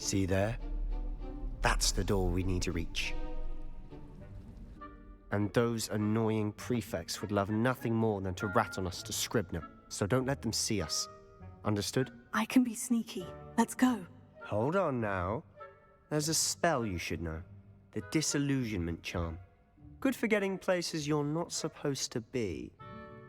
See there? That's the door we need to reach. And those annoying prefects would love nothing more than to rat on us to Scribner, so don't let them see us. Understood? I can be sneaky. Let's go. Hold on now. There's a spell you should know. The Disillusionment Charm. Good for getting places you're not supposed to be.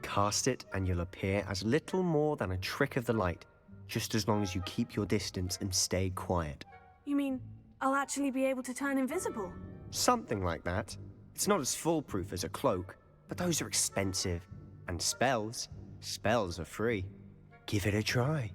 Cast it and you'll appear as little more than a trick of the light, just as long as you keep your distance and stay quiet. You mean I'll actually be able to turn invisible? Something like that. It's not as foolproof as a cloak, but those are expensive. And spells are free. Give it a try.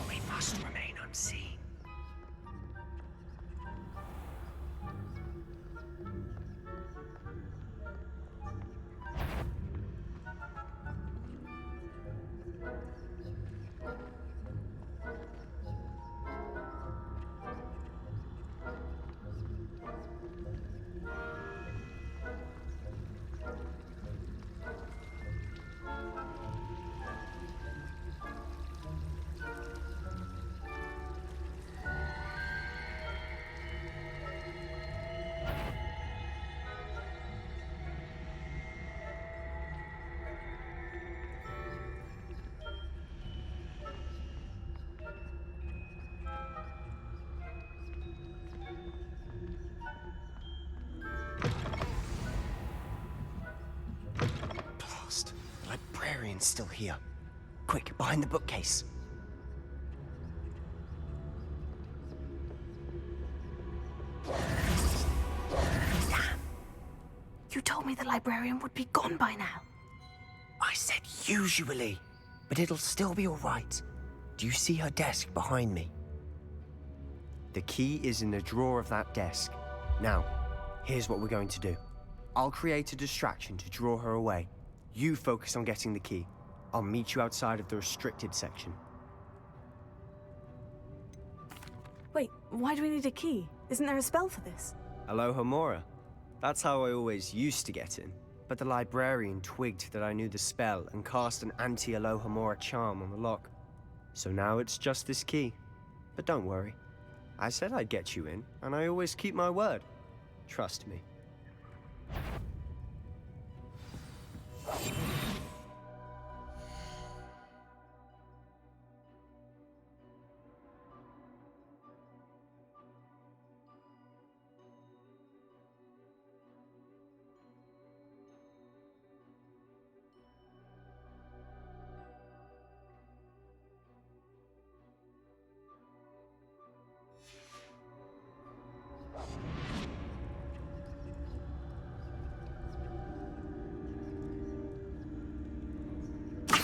We must remain unseen. Blast. The librarian's still here. Quick, behind the bookcase. Damn. You told me the librarian would be gone by now. I said usually, but it'll still be all right. Do you see her desk behind me? The key is in the drawer of that desk. Now, here's what we're going to do. I'll create a distraction to draw her away. You focus on getting the key. I'll meet you outside of the restricted section. Wait, why do we need a key? Isn't there a spell for this? Alohomora. That's how I always used to get in. But the librarian twigged that I knew the spell and cast an anti-Alohomora charm on the lock. So now it's just this key. But don't worry. I said I'd get you in, and I always keep my word. Trust me.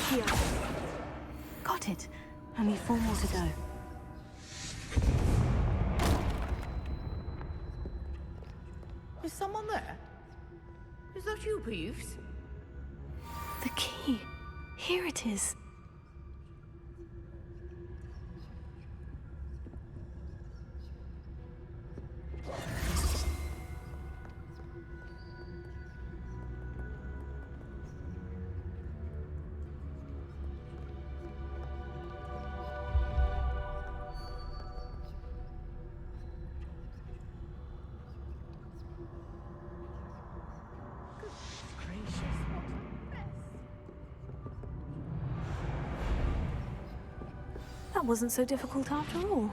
Here. Got it. Only 4 more to go. Is someone there? Is that you, Peeves? The key. Here it is. That wasn't so difficult after all.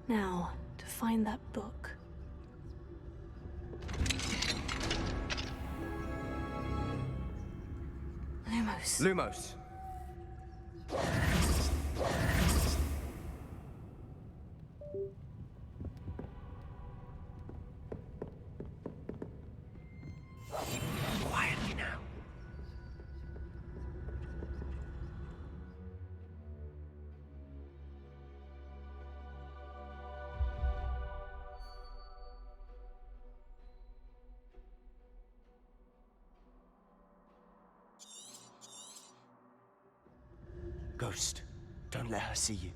Now, to find that book. Lumos. Lumos. Quietly now. Ghost, don't let her see you.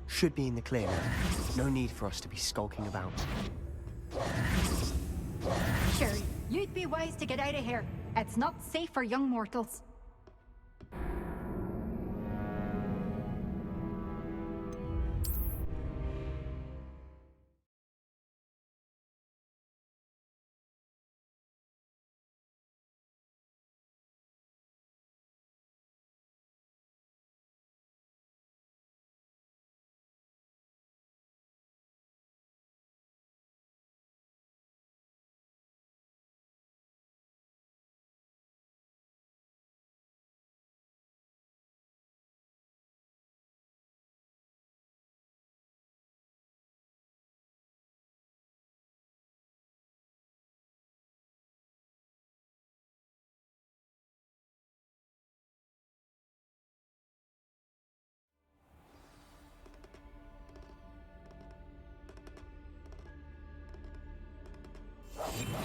Should be in the clear now. No need for us to be skulking about. Sure, you'd be wise to get out of here. It's not safe for young mortals.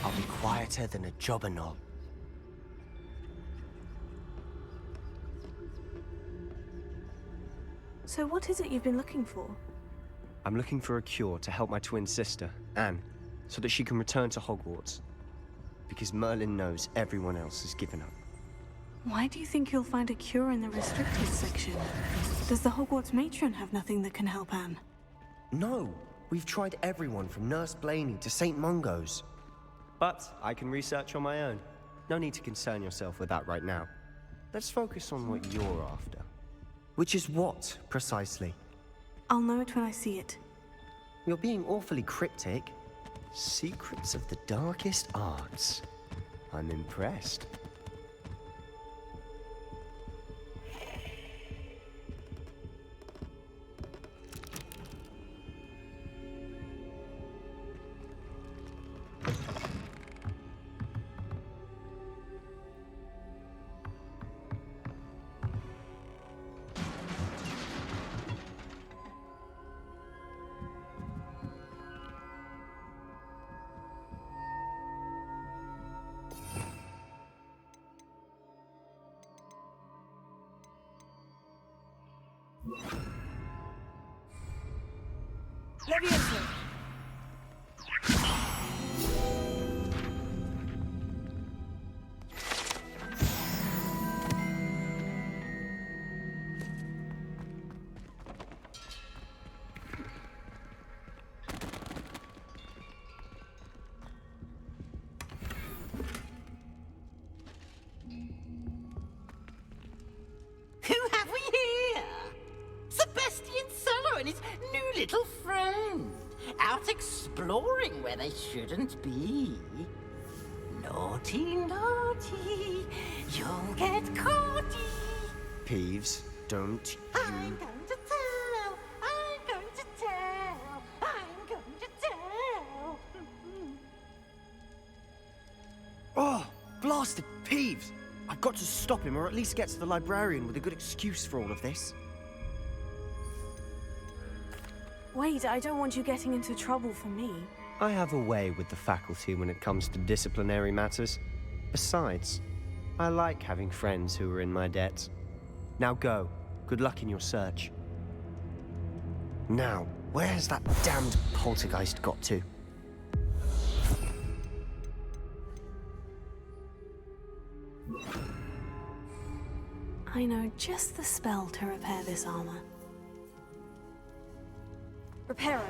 I'll be quieter than a jobberknoll. So what is it you've been looking for? I'm looking for a cure to help my twin sister, Anne, so that she can return to Hogwarts. Because Merlin knows everyone else has given up. Why do you think you'll find a cure in the restricted section? Does the Hogwarts matron have nothing that can help Anne? No, we've tried everyone from Nurse Blaney to St. Mungo's. But I can research on my own. No need to concern yourself with that right now. Let's focus on what you're after. Which is what, precisely? I'll know it when I see it. You're being awfully cryptic. Secrets of the darkest arts. I'm impressed. Leviosa! Who have we here? Sebastian Sallow and his new little friend. Out exploring where they shouldn't be. Naughty, naughty, you'll get caughty. Peeves, don't you... I'm going to tell, I'm going to tell, I'm going to tell. Oh, blasted Peeves! I've got to stop him, or at least get to the librarian with a good excuse for all of this. Wait, I don't want you getting into trouble for me. I have a way with the faculty when it comes to disciplinary matters. Besides, I like having friends who are in my debt. Now go. Good luck in your search. Now, where's that damned poltergeist got to? I know just the spell to repair this armor. Reparo.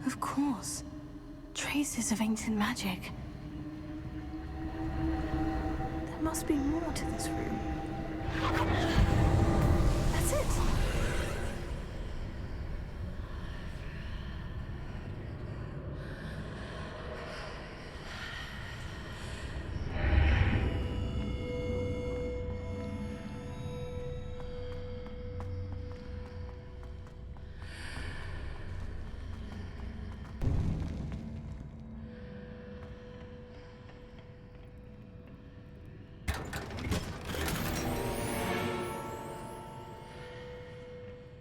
Of course. Traces of ancient magic. There must be more to this room. That's it!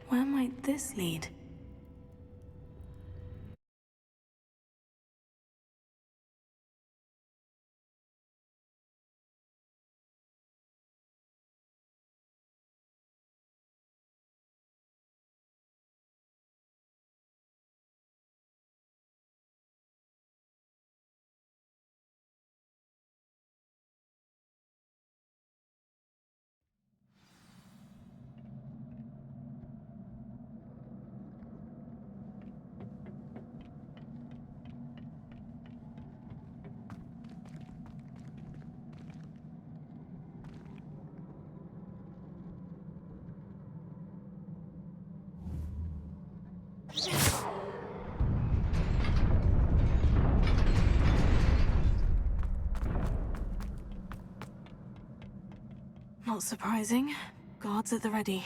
Where might this lead? Not surprising. Guards at the ready.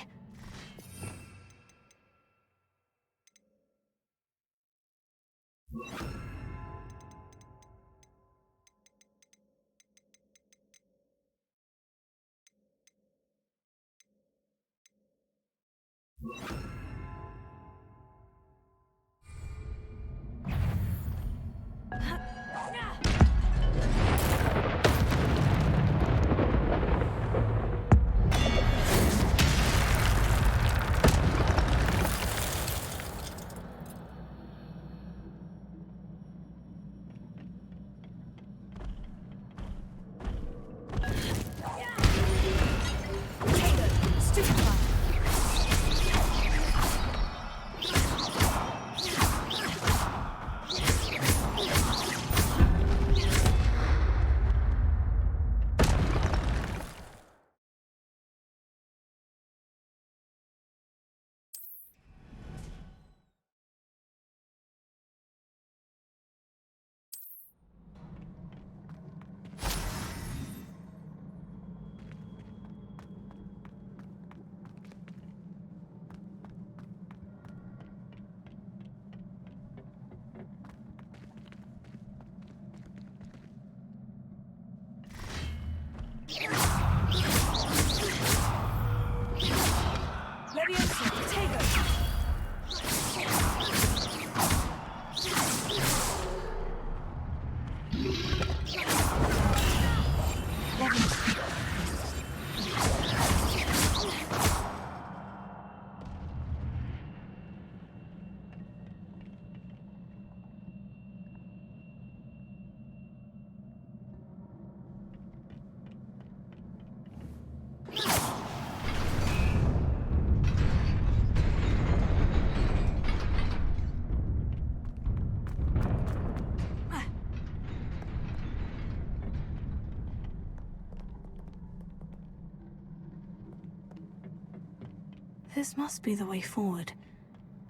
This must be the way forward.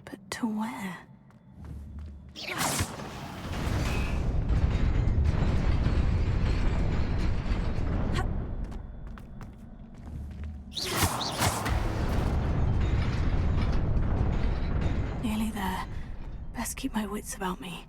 But to where? Nearly there. Best keep my wits about me.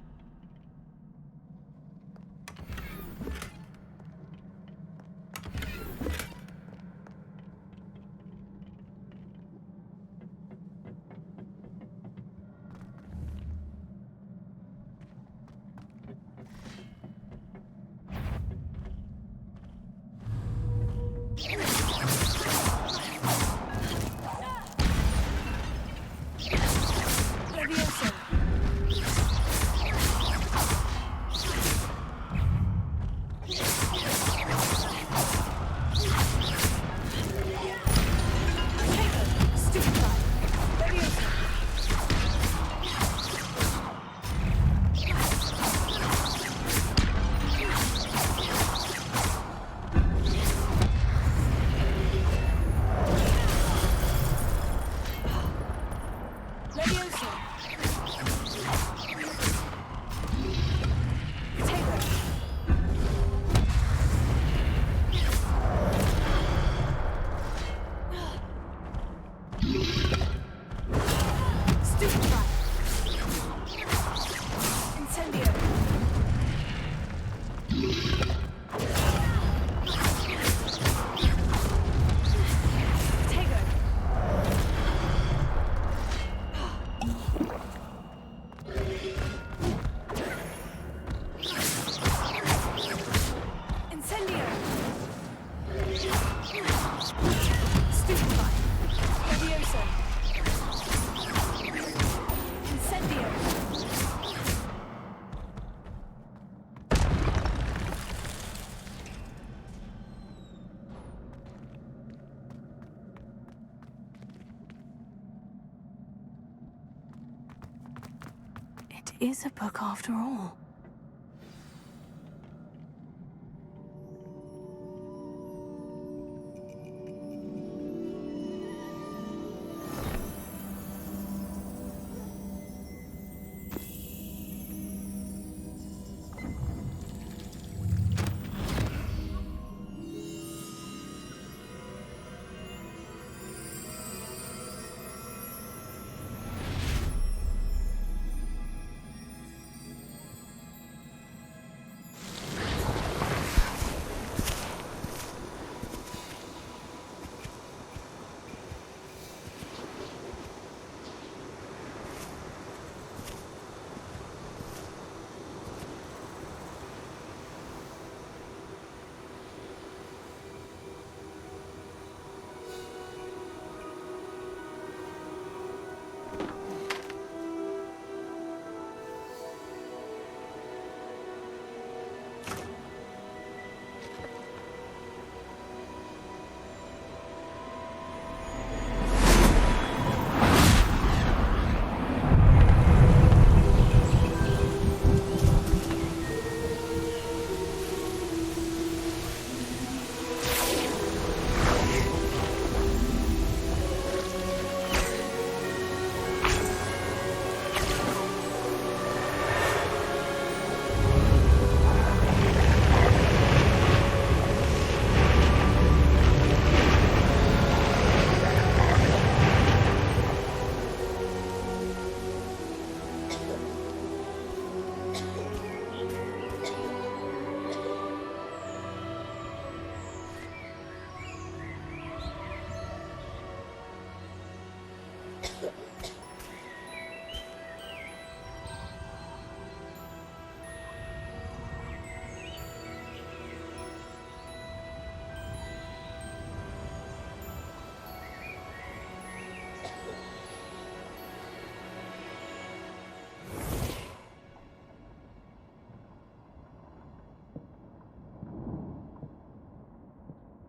It is a book after all.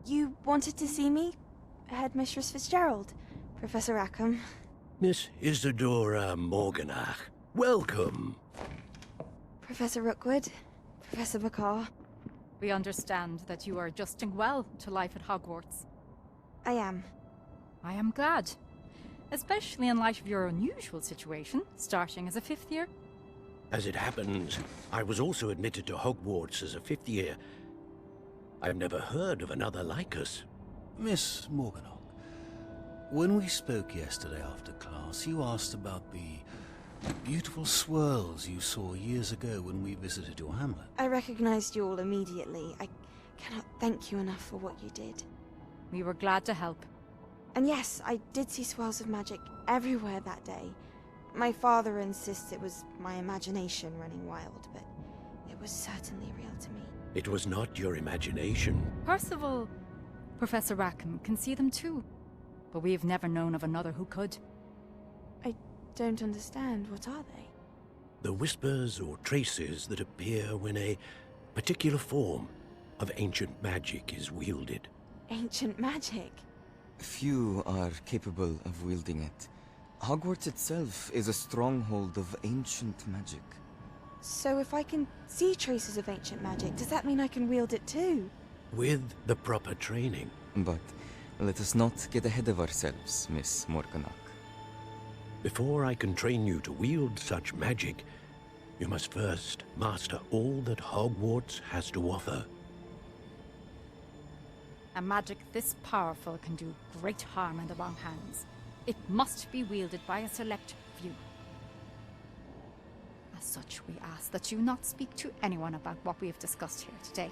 You wanted to see me? Headmistress Fitzgerald, Professor Rackham. Miss Isadora Morganach, welcome. Professor Rookwood, Professor Bakar. We understand that you are adjusting well to life at Hogwarts. I am. I am glad. Especially in light of your unusual situation, starting as a 5th year. As it happens, I was also admitted to Hogwarts as a 5th year. I've never heard of another like us. Miss Morganach, when we spoke yesterday after class, you asked about the beautiful swirls you saw years ago when we visited your hamlet. I recognized you all immediately. I cannot thank you enough for what you did. We were glad to help. And yes, I did see swirls of magic everywhere that day. My father insists it was my imagination running wild, but it was certainly real to me. It was not your imagination. Percival, Professor Rackham can see them too. But we have never known of another who could. I don't understand. What are they? The whispers or traces that appear when a particular form of ancient magic is wielded. Ancient magic? Few are capable of wielding it. Hogwarts itself is a stronghold of ancient magic. So if I can see traces of ancient magic, does that mean I can wield it too? With the proper training. But let us not get ahead of ourselves, Miss Morganach. Before I can train you to wield such magic, you must first master all that Hogwarts has to offer. A magic this powerful can do great harm in the wrong hands. It must be wielded by a select few. As such, we ask that you not speak to anyone about what we have discussed here today.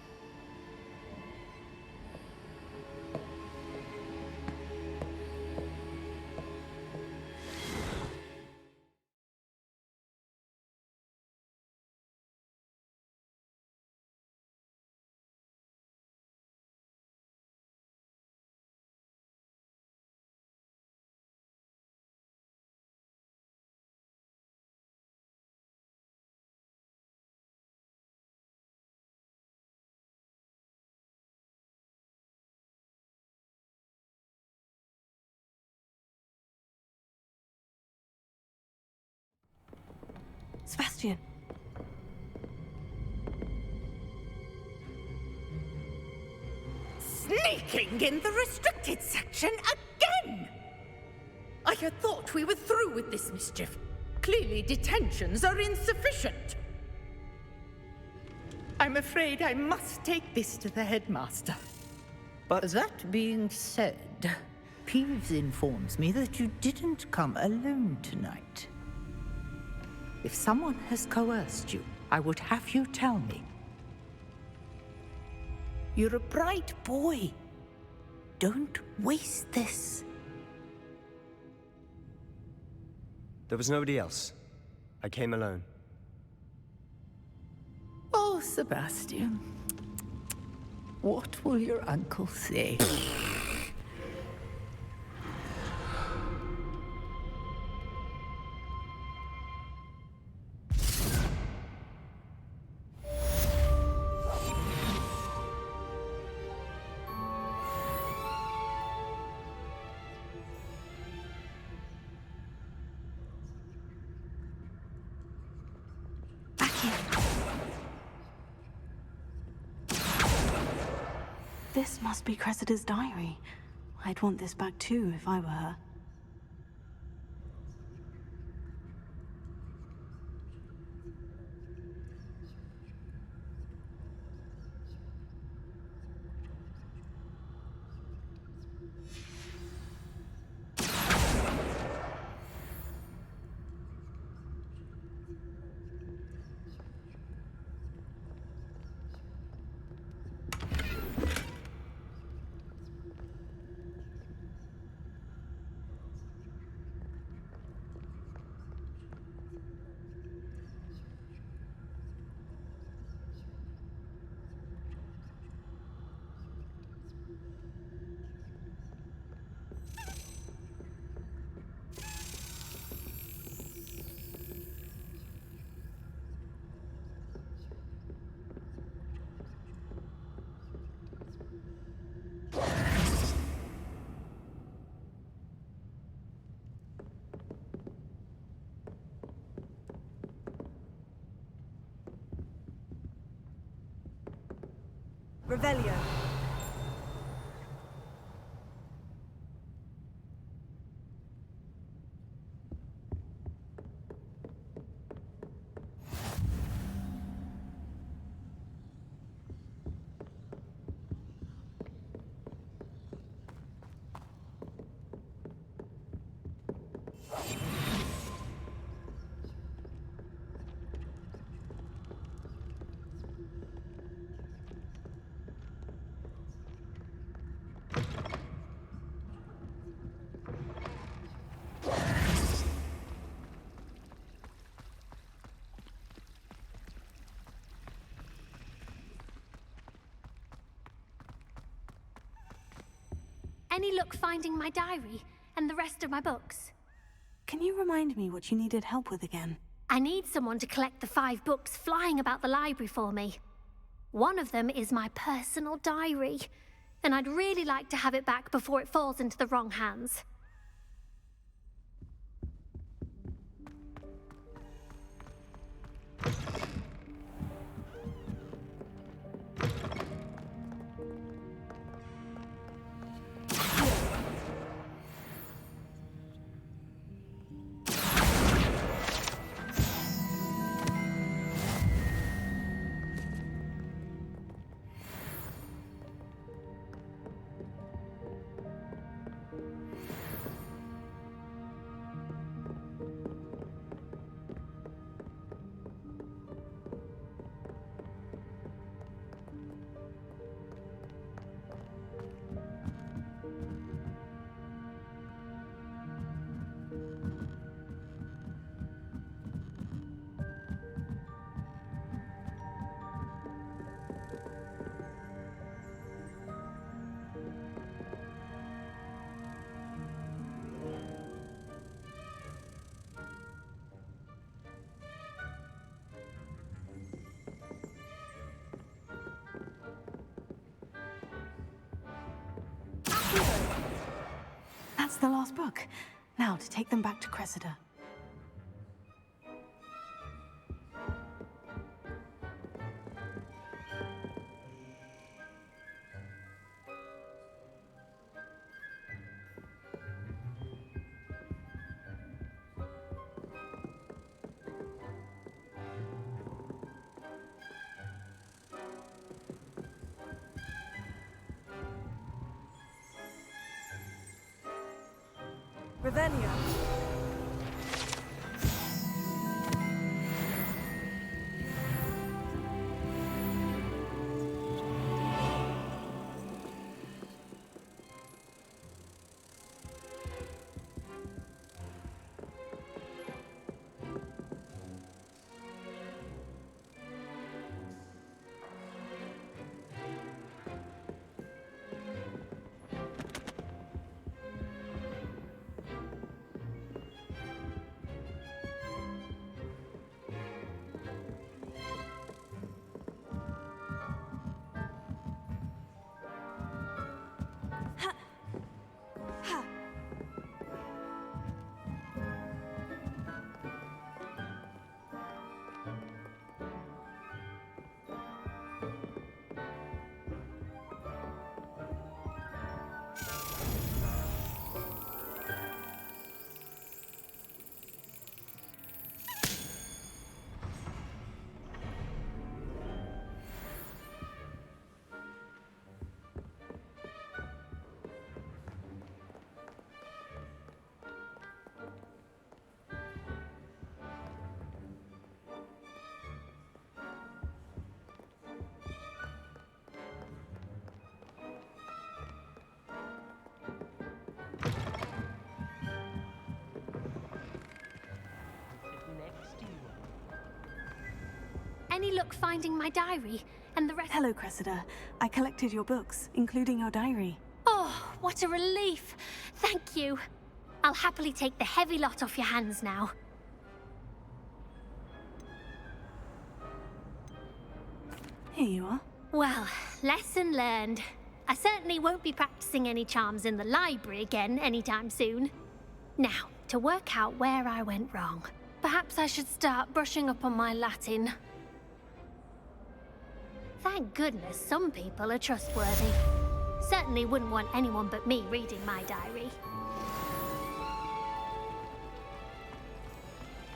Sebastian. Sneaking in the restricted section again! I had thought we were through with this mischief. Clearly detentions are insufficient. I'm afraid I must take this to the headmaster. But That being said, Peeves informs me that you didn't come alone tonight. If someone has coerced you, I would have you tell me. You're a bright boy. Don't waste this. there was nobody else. I came alone. Oh, Sebastian. What will your uncle say? This must be Cressida's diary. I'd want this back too if I were her. Revelio. Any luck finding my diary and the rest of my books? Can you remind me what you needed help with again? I need someone to collect the 5 books flying about the library for me. One of them is my personal diary, and I'd really like to have it back before it falls into the wrong hands. That's the last book. Now to take them back to Cressida. Revelio. Any luck finding my diary and the rest? Hello, Cressida. I collected your books, including your diary. Oh, what a relief. Thank you. I'll happily take the heavy lot off your hands now. Here you are. Well, lesson learned. I certainly won't be practicing any charms in the library again anytime soon. Now, to work out where I went wrong. Perhaps I should start brushing up on my Latin. Thank goodness some people are trustworthy. Certainly wouldn't want anyone but me reading my diary.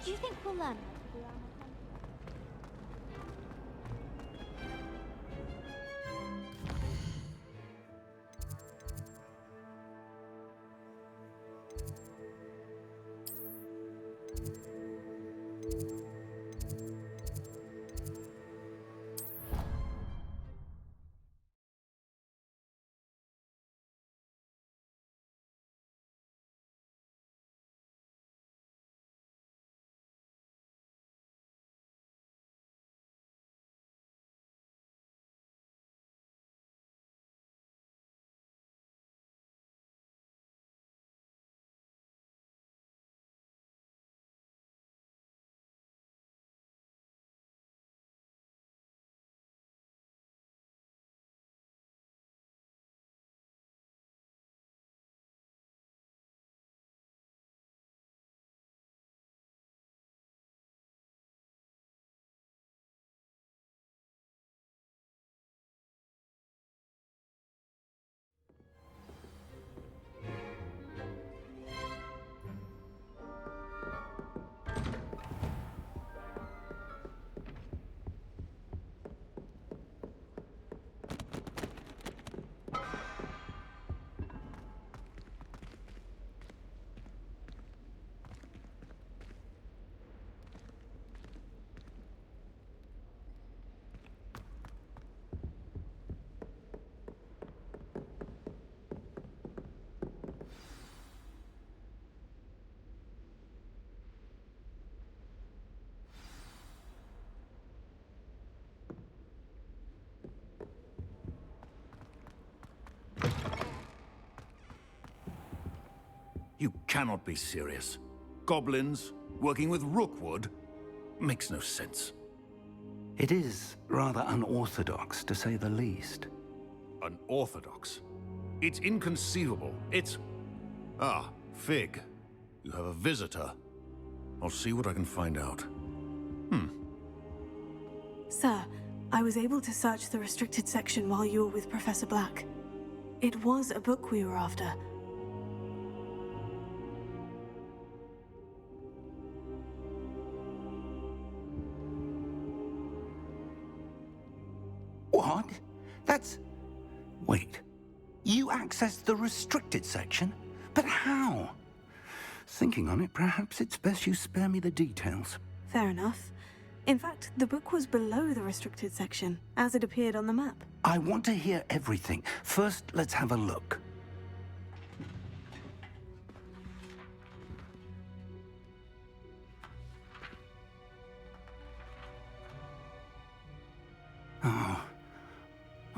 Do you think we'll learn? You cannot be serious. Goblins, working with Rookwood? Makes no sense. It is rather unorthodox, to say the least. Unorthodox? It's inconceivable. It's... Ah, Fig. You have a visitor. I'll see what I can find out. Sir, I was able to search the restricted section while you were with Professor Black. It was a book we were after. What? That's... Wait. You accessed the restricted section? But how? Thinking on it, perhaps it's best you spare me the details. Fair enough. In fact, the book was below the restricted section, as it appeared on the map. I want to hear everything. First, let's have a look.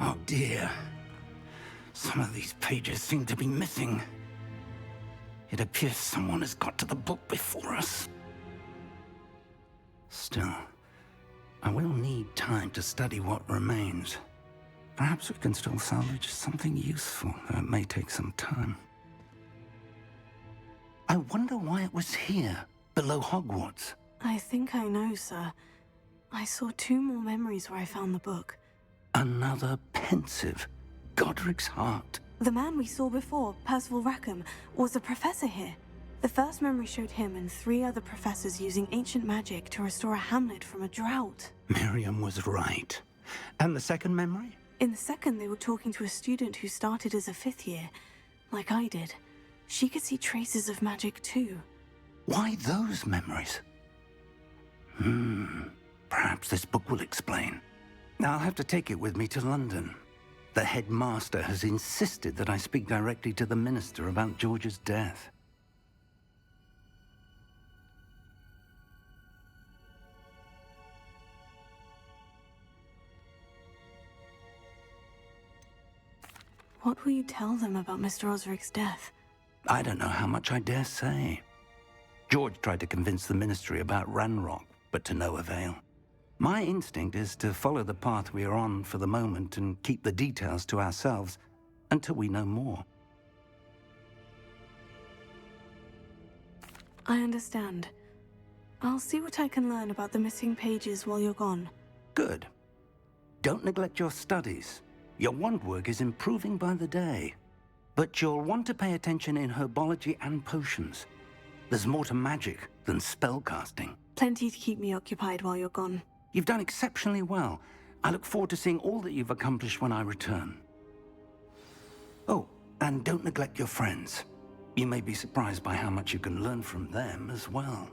Oh dear. Some of these pages seem to be missing. It appears someone has got to the book before us. Still, I will need time to study what remains. Perhaps we can still salvage something useful, though it may take some time. I wonder why it was here, below Hogwarts. I think I know, sir. I saw 2 more memories where I found the book. Another pensive. Godric's heart. The man we saw before, Percival Rackham, was a professor here. The first memory showed him and 3 other professors using ancient magic to restore a hamlet from a drought. Miriam was right. And the second memory? In the second, they were talking to a student who started as a 5th year, like I did. She could see traces of magic too. Why those memories? Perhaps this book will explain. I'll have to take it with me to London. The headmaster has insisted that I speak directly to the minister about George's death. What will you tell them about Mr. Osric's death? I don't know how much I dare say. George tried to convince the ministry about Ranrock, but to no avail. My instinct is to follow the path we are on for the moment and keep the details to ourselves until we know more. I understand. I'll see what I can learn about the missing pages while you're gone. Good. Don't neglect your studies. Your wand work is improving by the day. But you'll want to pay attention in herbology and potions. There's more to magic than spellcasting. Plenty to keep me occupied while you're gone. You've done exceptionally well. I look forward to seeing all that you've accomplished when I return. Oh, and don't neglect your friends. You may be surprised by how much you can learn from them as well.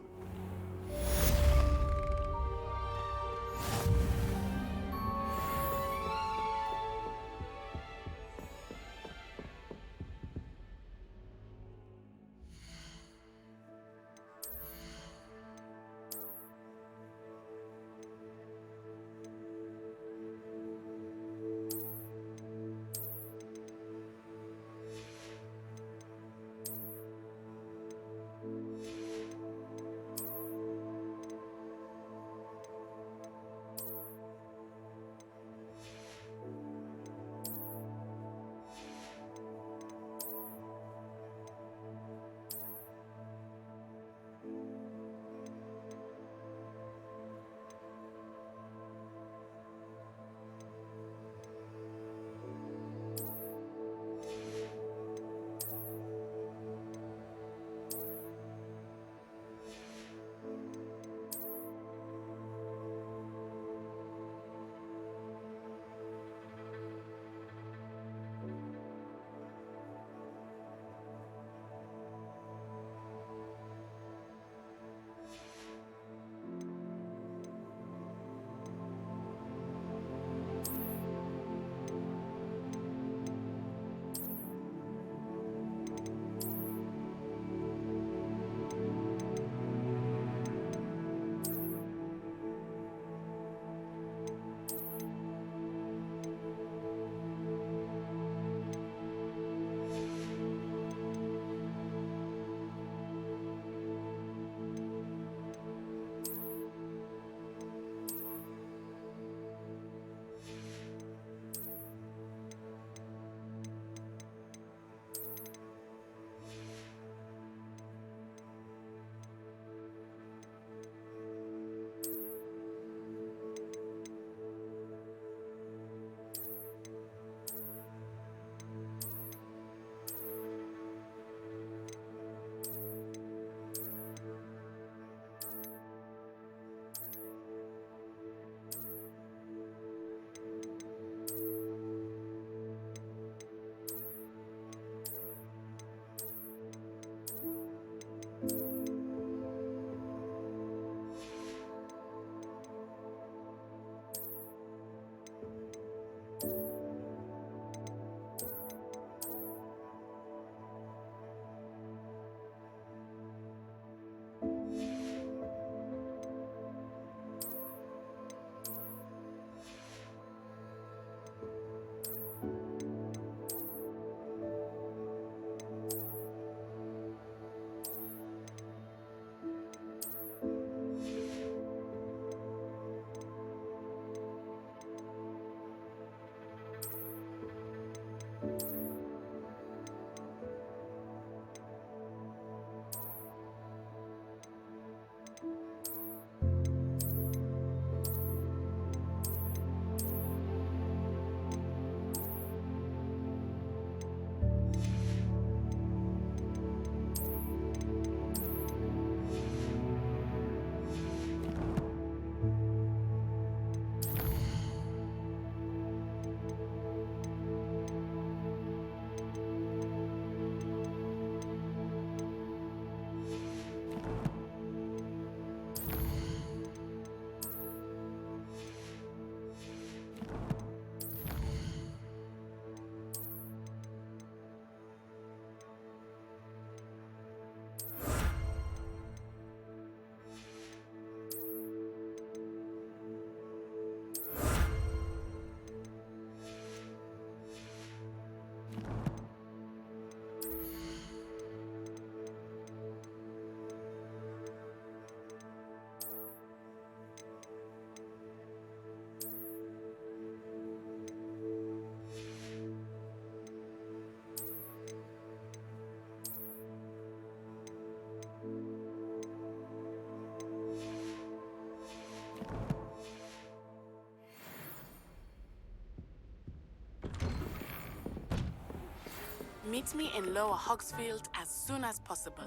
Meet me in Lower Hogsfield as soon as possible.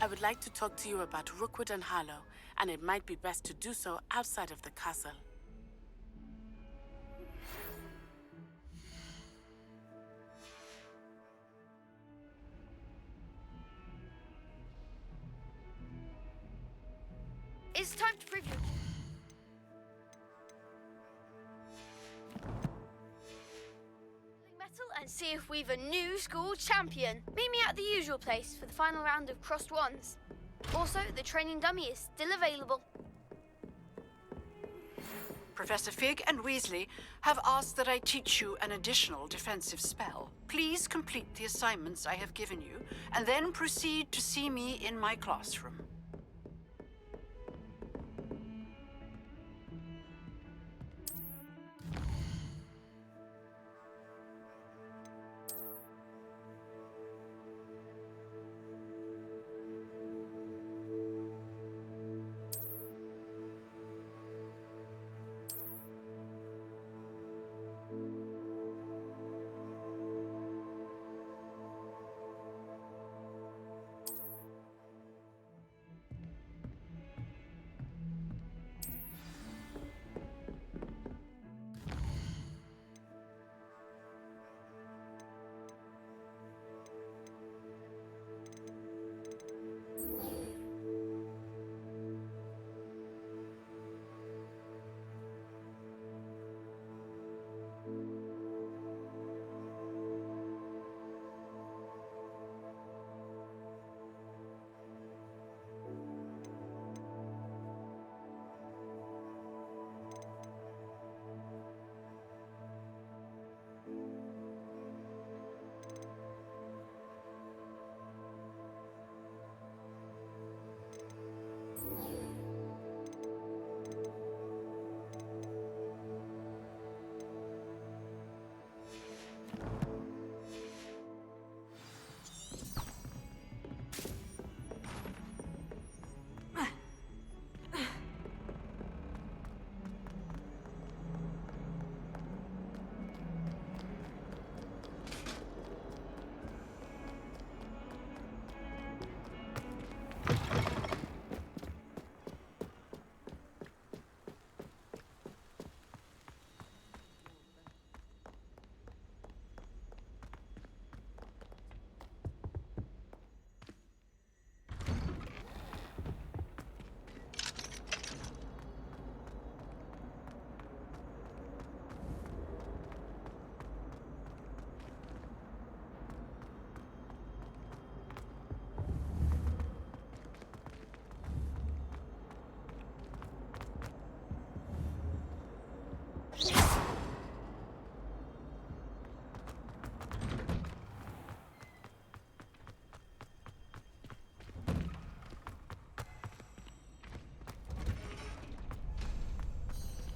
I would like to talk to you about Rookwood and Harlow, and it might be best to do so outside of the castle. It's time to preview. Metal and see if we've a new school champion. Meet me at the usual place for the final round of Crossed Wands. Also, the training dummy is still available. Professor Fig and Weasley have asked that I teach you an additional defensive spell. Please complete the assignments I have given you, and then proceed to see me in my classroom.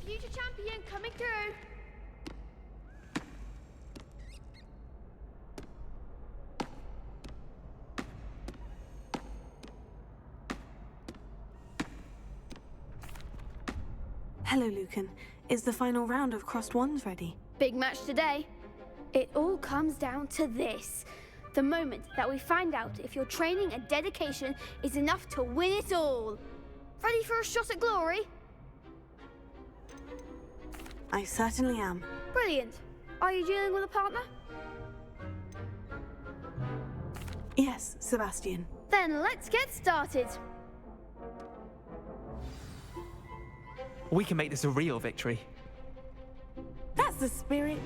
Future champion coming through. Hello, Lucan. Is the final round of Crossed Wands ready? Big match today. It all comes down to this. The moment that we find out if your training and dedication is enough to win it all. Ready for a shot at glory? I certainly am. Brilliant. Are you dealing with a partner? Yes, Sebastian. Then let's get started. We can make this a real victory. That's the spirit.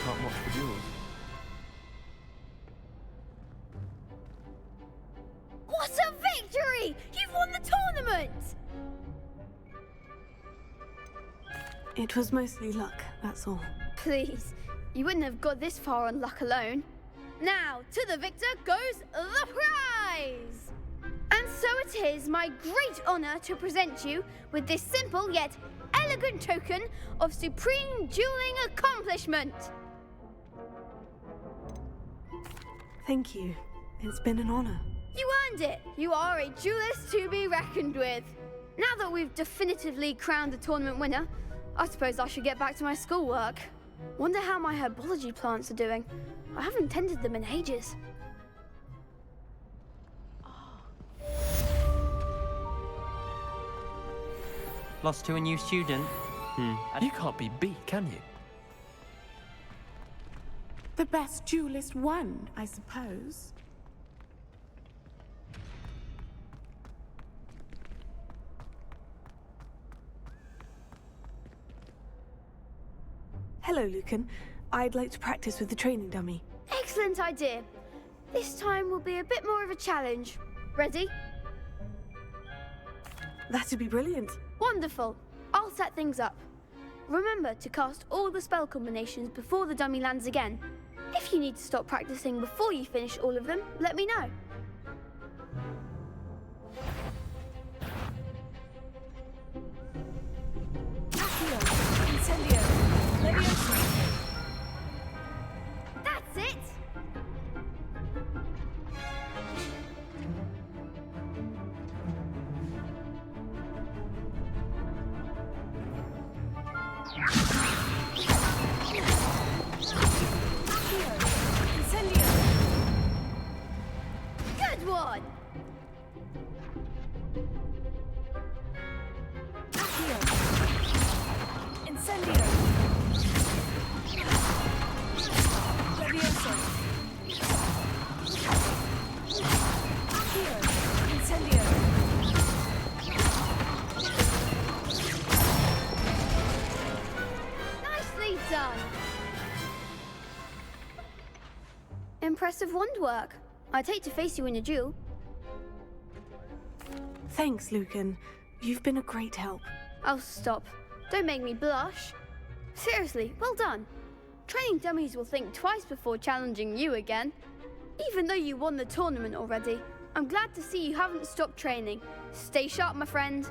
can't watch the duels. What a victory! You've won the tournament! It was mostly luck, that's all. Please, you wouldn't have got this far on luck alone. Now, to the victor goes the prize! And so it is my great honor to present you with this simple yet elegant token of supreme dueling accomplishment. Thank you. It's been an honor. You earned it. You are a duelist to be reckoned with. Now that we've definitively crowned the tournament winner, I suppose I should get back to my schoolwork. Wonder how my herbology plants are doing. I haven't tended them in ages. Lost to a new student? You can't be beat, can you? The best duelist won, I suppose. Hello, Lucan. I'd like to practice with the training dummy. Excellent idea. This time will be a bit more of a challenge. Ready? That'd be brilliant. Wonderful. I'll set things up. Remember to cast all the spell combinations before the dummy lands again. If you need to stop practicing before you finish all of them, let me know. That's it! Good one! Incendio! Levioso! Accio! Incendio! Nicely done! Impressive wand work. I'd hate to face you in a duel. Thanks, Lucan. You've been a great help. Oh, stop. Don't make me blush. Seriously, well done. Training dummies will think twice before challenging you again. Even though you won the tournament already, I'm glad to see you haven't stopped training. Stay sharp, my friend.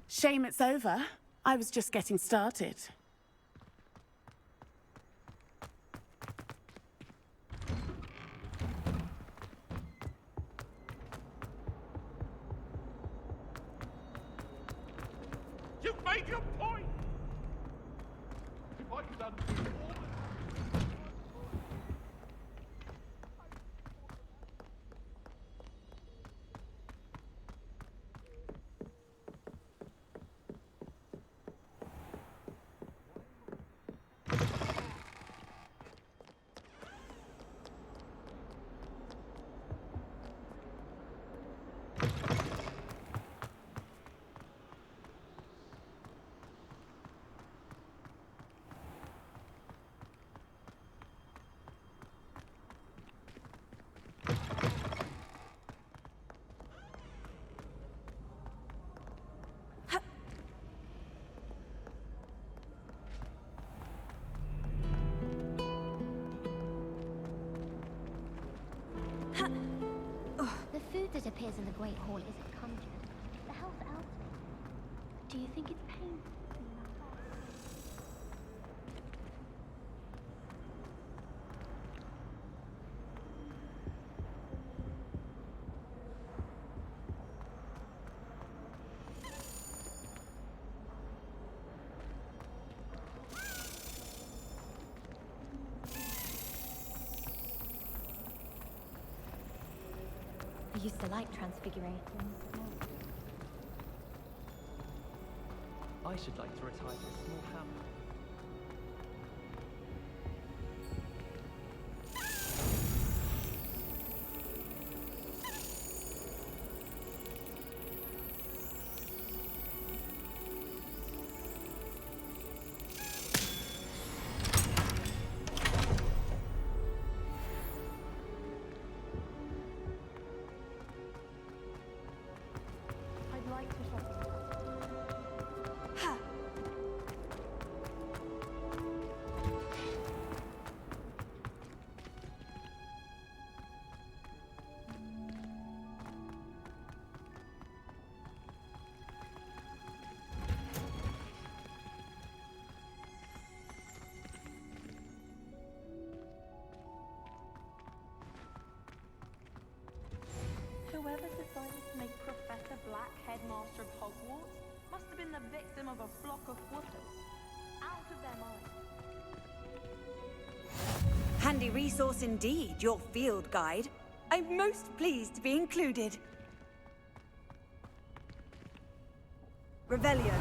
Shame it's over. I was just getting started. You've made your point! If I could undo all the... it appears in the Great Hall isn't conjured. The health elf. Do you think it's painful? I used to like transfiguration. I should like to retire to a small hamlet. I'd like to shop. Whoever decided to make Professor Black headmaster of Hogwarts must have been the victim of a flock of whoopers. Out of their minds. Handy resource indeed, your field guide. I'm most pleased to be included. Revelio.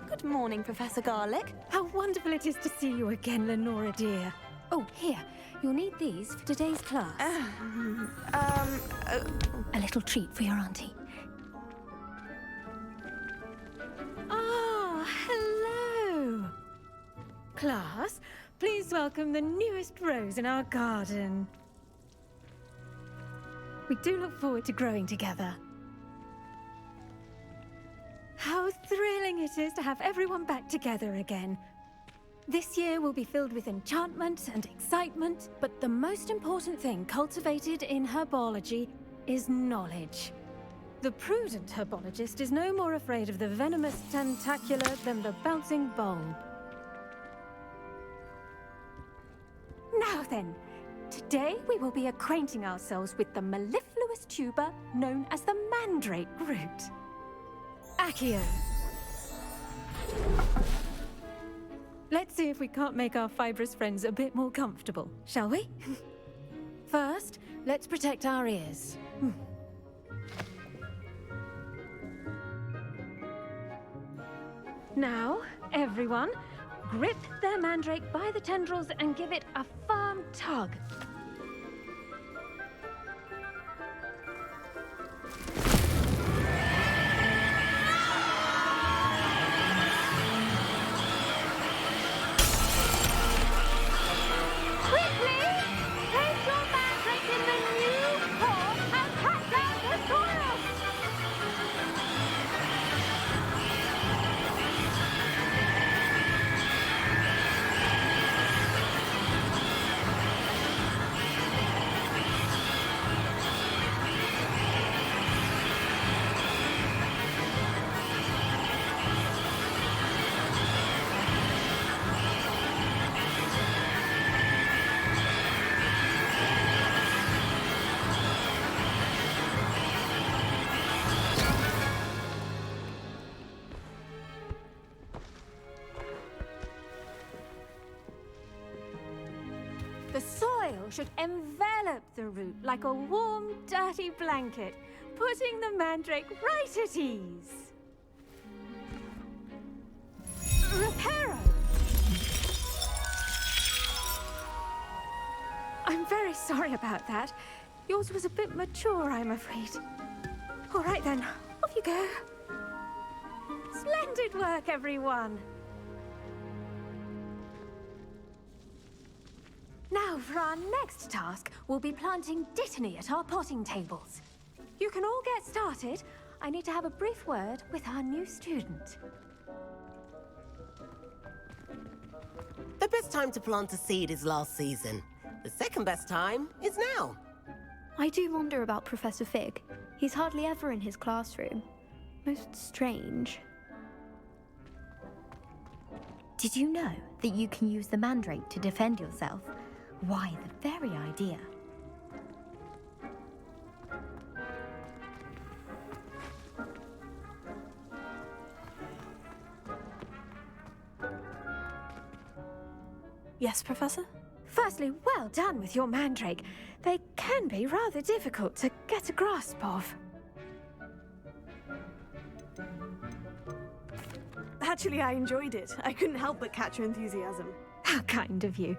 Good morning, Professor Garlick. How wonderful it is to see you again, Lenora dear. Oh, here. You'll need these for today's class. A little treat for your auntie. Ah, hello. Class, please welcome the newest rose in our garden. We do look forward to growing together. How thrilling it is to have everyone back together again. This year will be filled with enchantment and excitement, but the most important thing cultivated in herbology is knowledge. The prudent herbologist is no more afraid of the venomous tentacular than the bouncing bulb. Now then, today we will be acquainting ourselves with the mellifluous tuber known as the mandrake root. Accio. Let's see if we can't make our fibrous friends a bit more comfortable, shall we? First, let's protect our ears. Now, everyone, grip their mandrake by the tendrils and give it a firm tug. The soil should envelop the root like a warm, dirty blanket, putting the mandrake right at ease. Reparo! I'm very sorry about that. Yours was a bit mature, I'm afraid. All right then, off you go. Splendid work, everyone. Now, for our next task, we'll be planting Dittany at our potting tables. You can all get started. I need to have a brief word with our new student. The best time to plant a seed is last season. The second best time is now. I do wonder about Professor Fig. He's hardly ever in his classroom. Most strange. Did you know that you can use the mandrake to defend yourself? Why, the very idea. Yes, Professor? Firstly, well done with your mandrake. They can be rather difficult to get a grasp of. Actually, I enjoyed it. I couldn't help but catch your enthusiasm. How kind of you.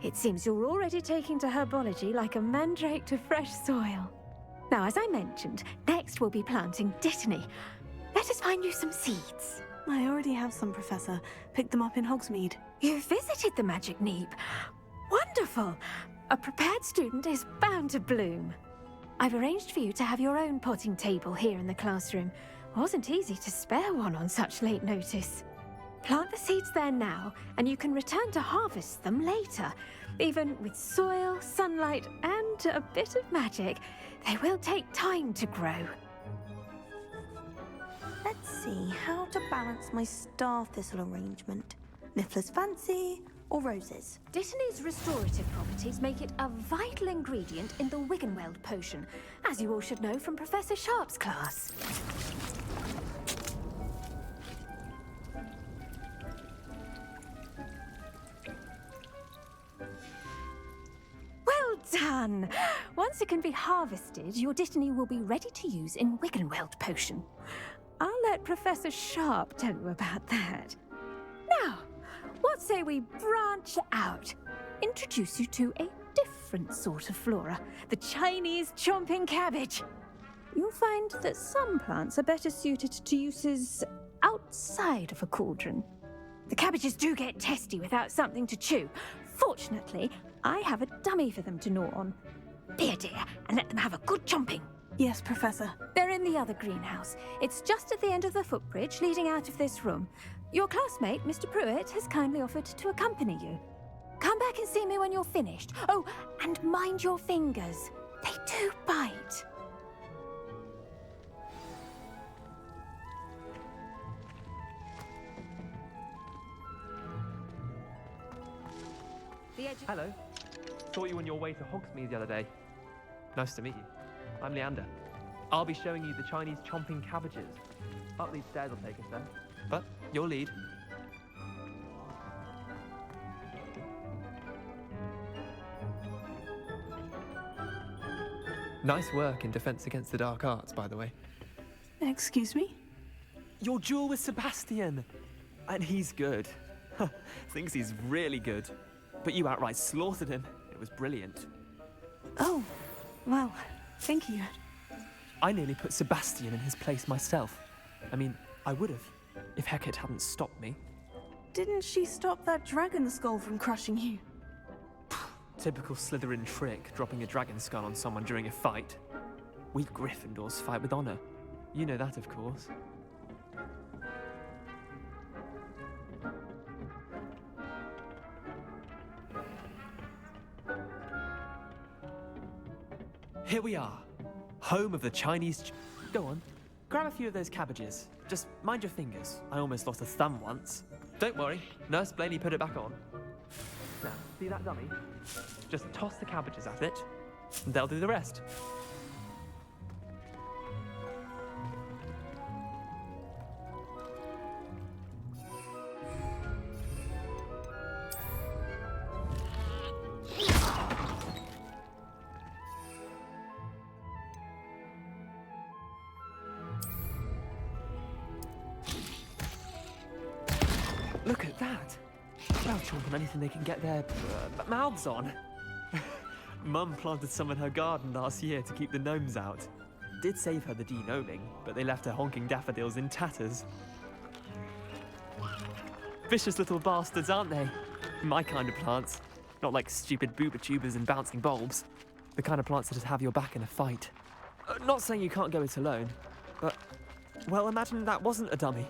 It seems you're already taking to herbology like a mandrake to fresh soil. Now, as I mentioned, next we'll be planting Dittany. Let us find you some seeds. I already have some, Professor. Picked them up in Hogsmeade. You visited the Magic Neep. Wonderful! A prepared student is bound to bloom. I've arranged for you to have your own potting table here in the classroom. Wasn't easy to spare one on such late notice. Plant the seeds there now, and you can return to harvest them later. Even with soil, sunlight, and a bit of magic, they will take time to grow. Let's see how to balance my star thistle arrangement. Niffler's fancy or roses? Dittany's restorative properties make it a vital ingredient in the Wiggenweld potion, as you all should know from Professor Sharp's class. Well done! Once it can be harvested, your Dittany will be ready to use in Wiggenweld potion. I'll let Professor Sharp tell you about that. Now, what say we branch out? Introduce you to a different sort of flora, the Chinese chomping cabbage. You'll find that some plants are better suited to uses outside of a cauldron. The cabbages do get testy without something to chew. Fortunately, I have a dummy for them to gnaw on. Be a dear and let them have a good chomping. Yes, Professor. They're in the other greenhouse. It's just at the end of the footbridge leading out of this room. Your classmate, Mr. Pruitt, has kindly offered to accompany you. Come back and see me when you're finished. Oh, and mind your fingers. They do bite. Hello. Saw you on your way to Hogsmeade the other day. Nice to meet you. I'm Leander. I'll be showing you the Chinese chomping cabbages. Up these stairs will take us there. But your lead. Nice work in Defense Against the Dark Arts, by the way. Excuse me? Your duel with Sebastian! And he's good. Thinks he's really good. But you outright slaughtered him. It was brilliant. Oh, well, thank you. I nearly put Sebastian in his place myself. I mean, I would have, if Hecate hadn't stopped me. Didn't she stop that dragon skull from crushing you? Typical Slytherin trick, dropping a dragon skull on someone during a fight. We Gryffindors fight with honor. You know that, of course. Here we are, home of the Chinese. Go on, grab a few of those cabbages. Just mind your fingers. I almost lost a thumb once. Don't worry, Nurse Blaney put it back on. Now, see that dummy? Just toss the cabbages at it, and they'll do the rest. Look at that! They'll chomp on anything they can get their mouths on. Mum planted some in her garden last year to keep the gnomes out. Did save her the de-gnoming, but they left her honking daffodils in tatters. Vicious little bastards, aren't they? My kind of plants. Not like stupid booba tubers and bouncing bulbs. The kind of plants that'd have your back in a fight. Not saying you can't go it alone, but, well, imagine that wasn't a dummy.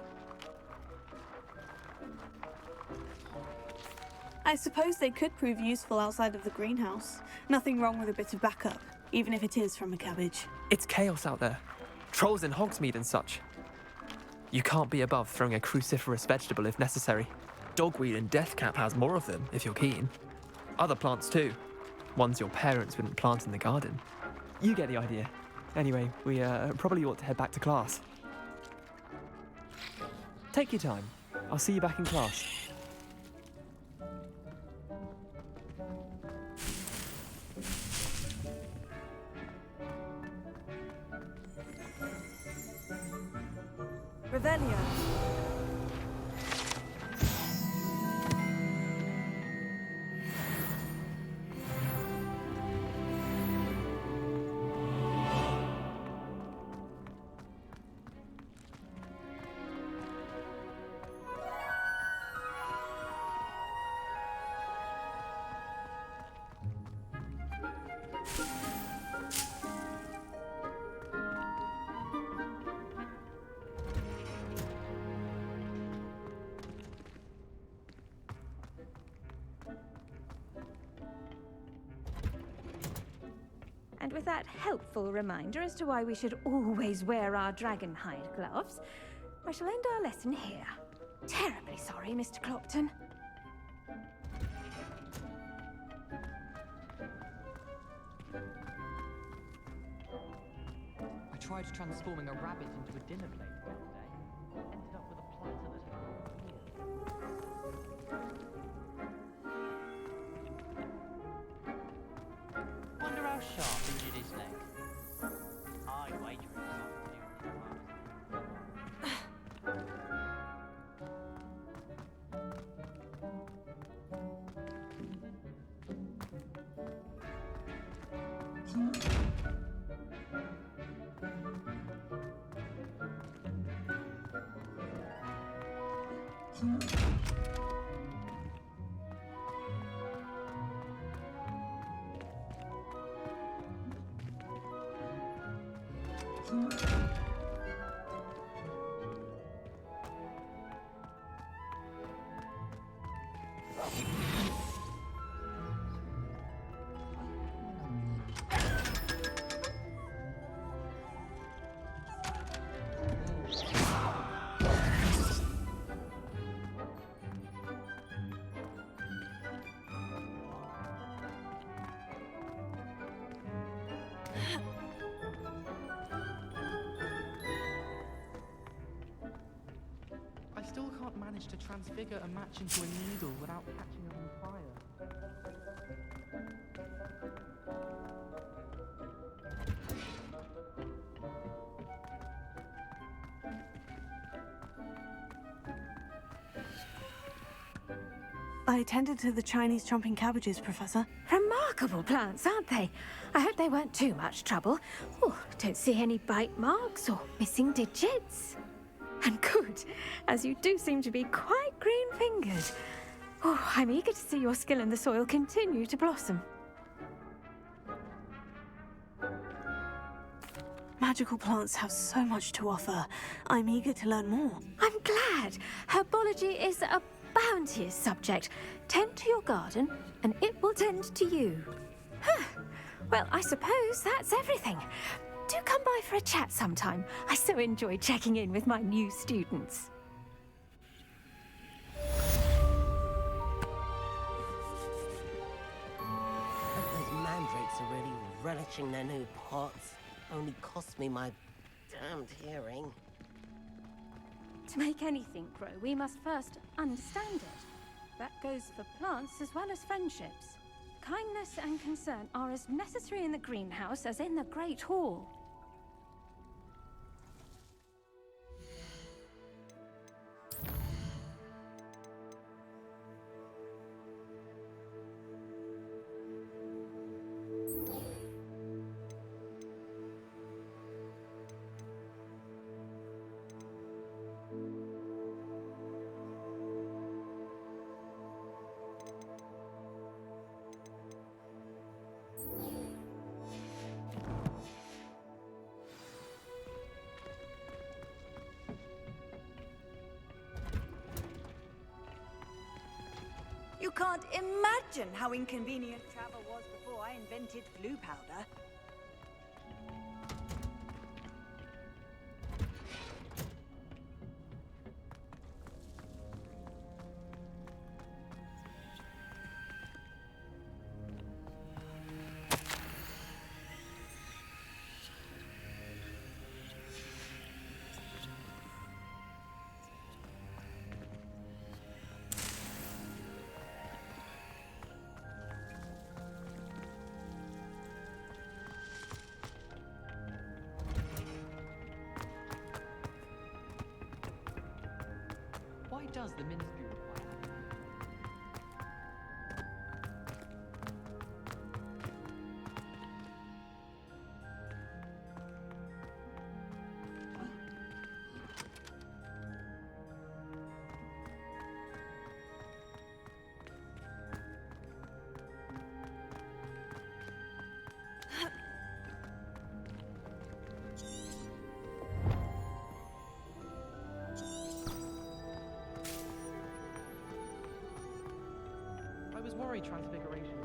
I suppose they could prove useful outside of the greenhouse. Nothing wrong with a bit of backup, even if it is from a cabbage. It's chaos out there. Trolls in Hogsmeade and such. You can't be above throwing a cruciferous vegetable if necessary. Dogweed and deathcap has more of them, if you're keen. Other plants too. Ones your parents wouldn't plant in the garden. You get the idea. Anyway, we probably ought to head back to class. Take your time. I'll see you back in class. Revelio. And with that helpful reminder as to why we should always wear our dragon hide gloves, I shall end our lesson here. Terribly sorry, Mr. Clopton. I tried transforming a rabbit into a dinner plate the other day. Ended up with a platter that had wonder how sharp he did his leg. I'd wager it was I still can't manage to transfigure a match into a needle without catching it on fire. I tended to the Chinese chomping cabbages, Professor. Remarkable plants, aren't they? I hope they weren't too much trouble. Oh, don't see any bite marks or missing digits. And good, as you do seem to be quite green-fingered. Oh, I'm eager to see your skill in the soil continue to blossom. Magical plants have so much to offer. I'm eager to learn more. I'm glad. Herbology is a bounteous subject. Tend to your garden, and it will tend to you. Huh. Well, I suppose that's everything. Do come by for a chat sometime. I so enjoy checking in with my new students. Those mandrakes are really relishing their new pots. Only cost me my damned hearing. To make anything grow, we must first understand it. That goes for plants as well as friendships. Kindness and concern are as necessary in the greenhouse as in the Great Hall. can't imagine how inconvenient travel was before I invented glue powder. Why does the Ministry require that? I was worried Transfiguration.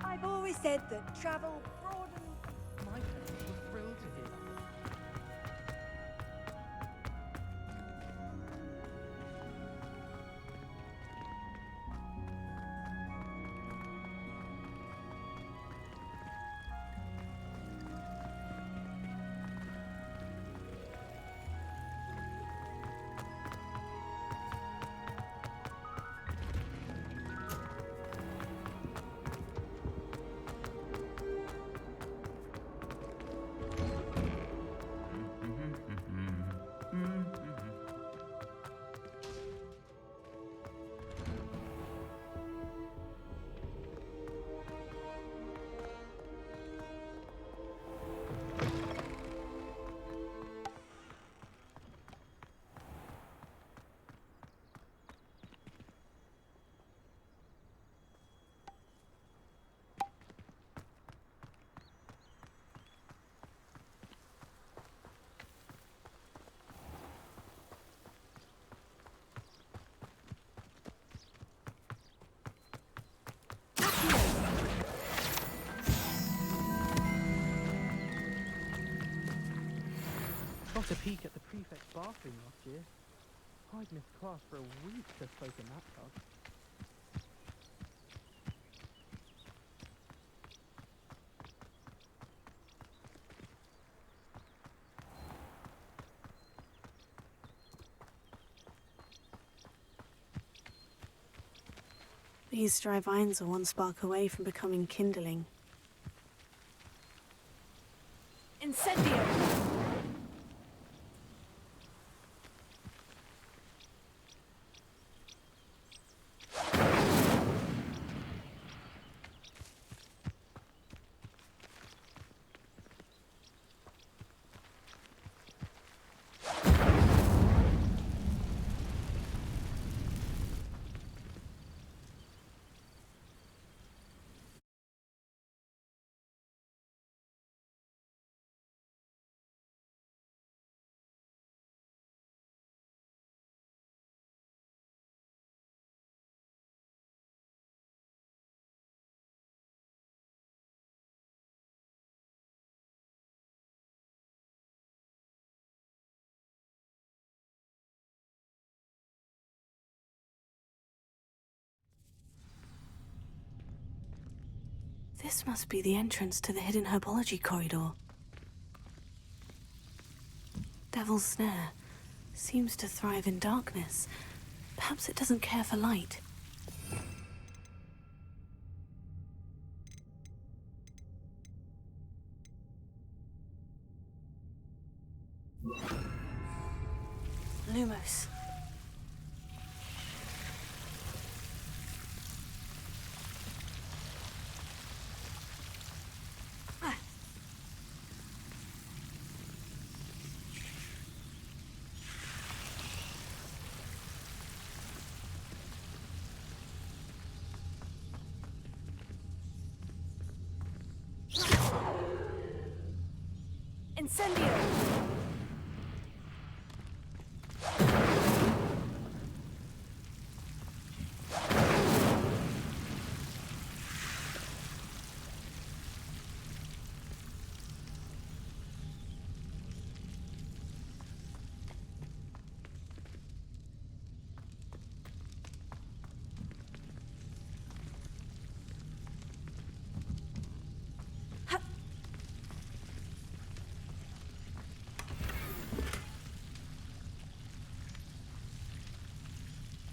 I've always said that travel broadens. My parents were thrilled to hear that. Got a peek at the prefect's bathroom last year. I'd missed class for a week to soak in that tub. These dry vines are one spark away from becoming kindling. Incendio! This must be the entrance to the hidden herbology corridor. Devil's Snare seems to thrive in darkness. Perhaps it doesn't care for light. Lumos. Incendio!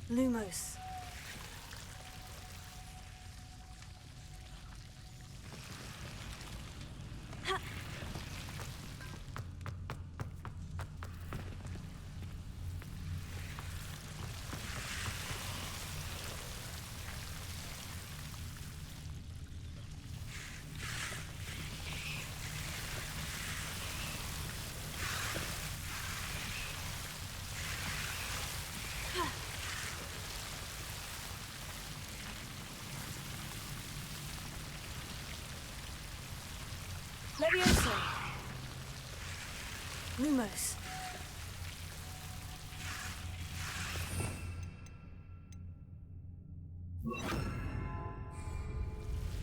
Lumos. Levioso. Lumos.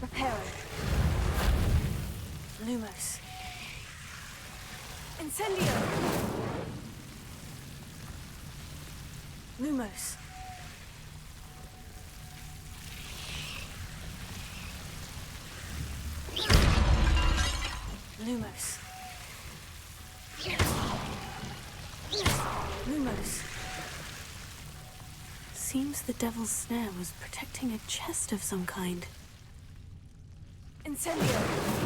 Reparo. Lumos. Incendio. Lumos. Lumos. Lumos. Seems the Devil's Snare was protecting a chest of some kind. Incendio.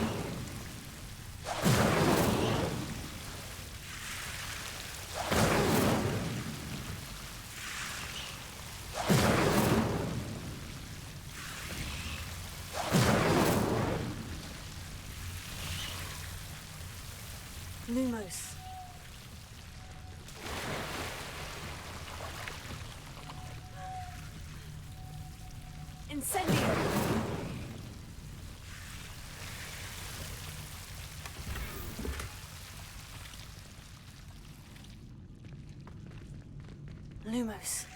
Lumos. Incendio. Lumos.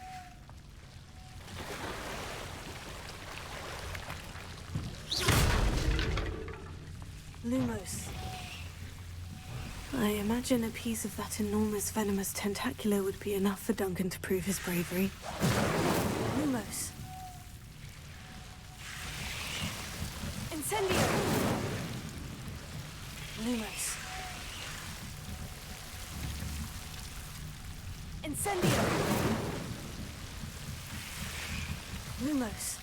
Lumos. I imagine a piece of that enormous venomous tentacular would be enough for Duncan to prove his bravery. Lumos. Incendio! Lumos. Incendio! Lumos.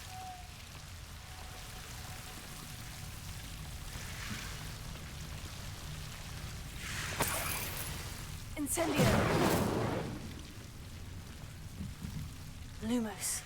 Incendio! Lumos.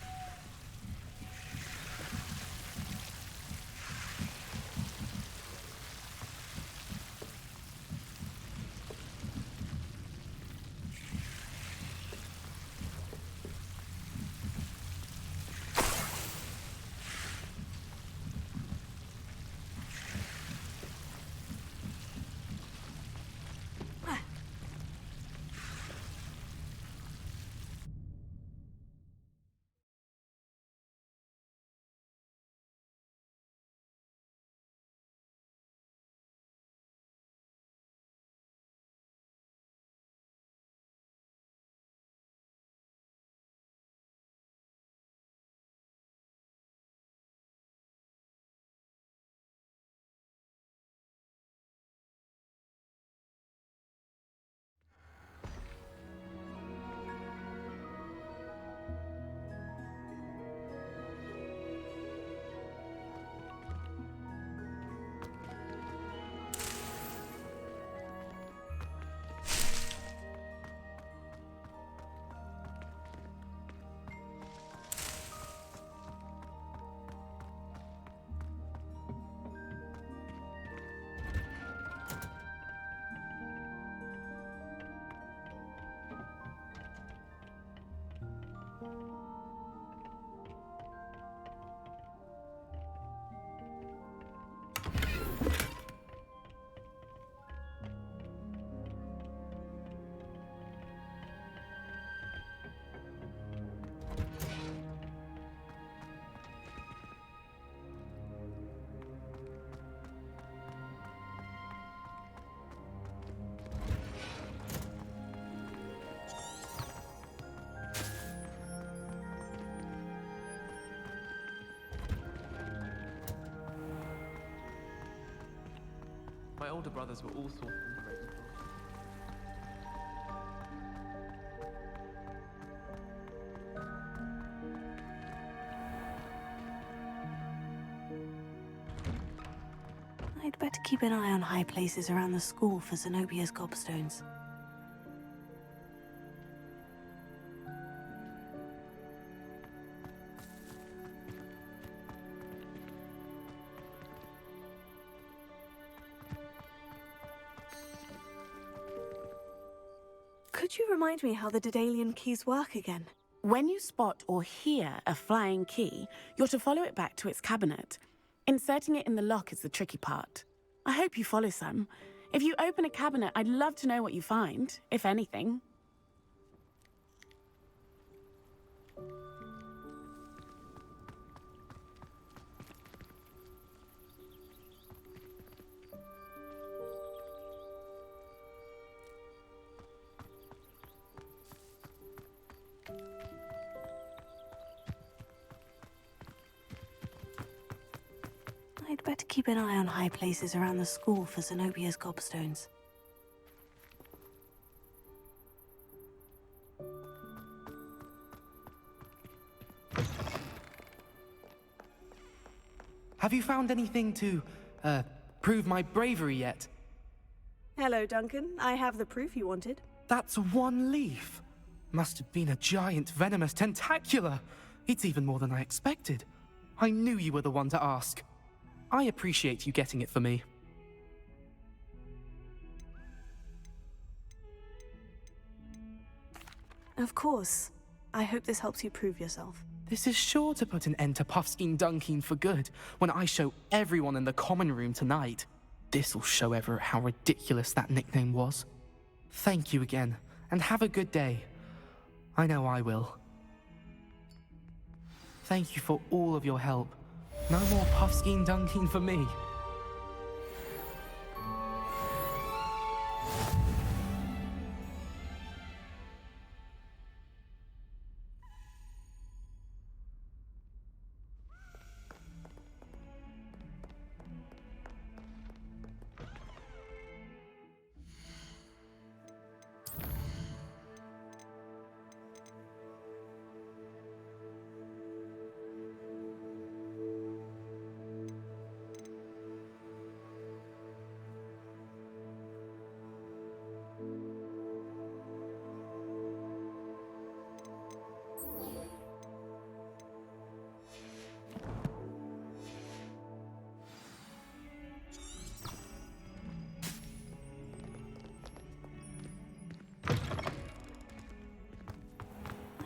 My older brothers were all sorted in great little. I'd better keep an eye on high places around the school for Zenobia's gobstones. Could you remind me how the Daedalian keys work again? When you spot or hear a flying key, you're to follow it back to its cabinet. Inserting it in the lock is the tricky part. I hope you follow some. If you open a cabinet, I'd love to know what you find, if anything. I'd better keep an eye on high places around the school for Zenobia's gobstones. Have you found anything to, prove my bravery yet? Hello, Duncan. I have the proof you wanted. That's one leaf. Must have been a giant venomous tentacula. It's even more than I expected. I knew you were the one to ask. I appreciate you getting it for me. Of course. I hope this helps you prove yourself. This is sure to put an end to Puffskein Dunkeen for good when I show everyone in the common room tonight. This'll show Everett how ridiculous that nickname was. Thank you again, and have a good day. I know I will. Thank you for all of your help. No more Puffskein Dunkeen for me.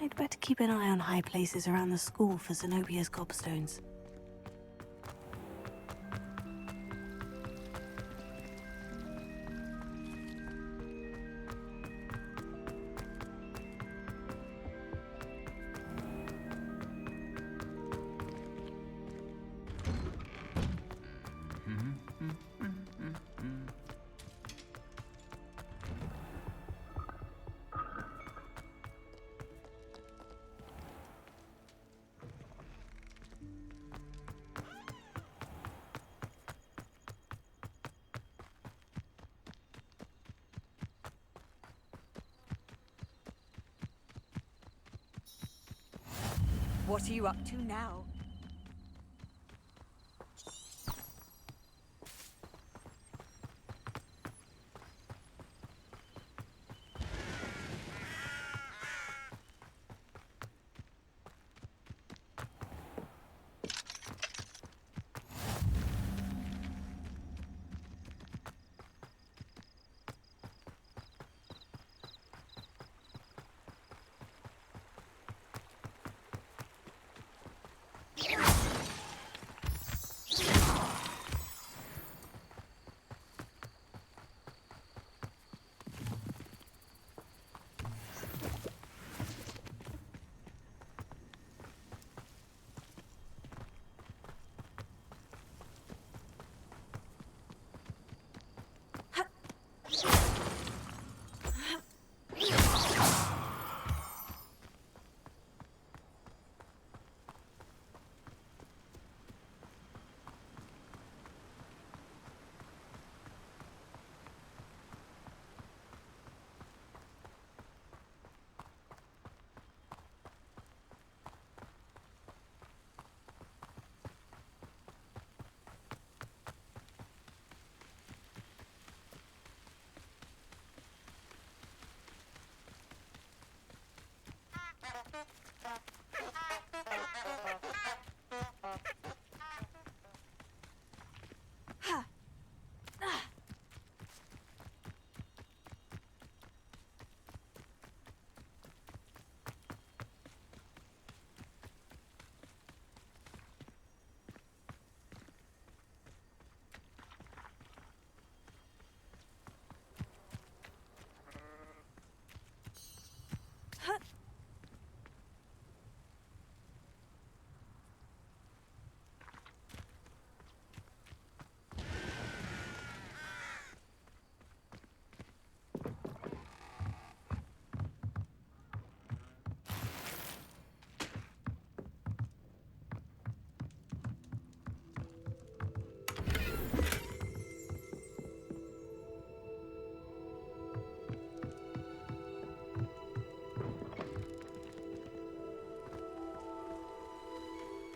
I'd better keep an eye on high places around the school for Zenobia's gobstones. What are you up to now?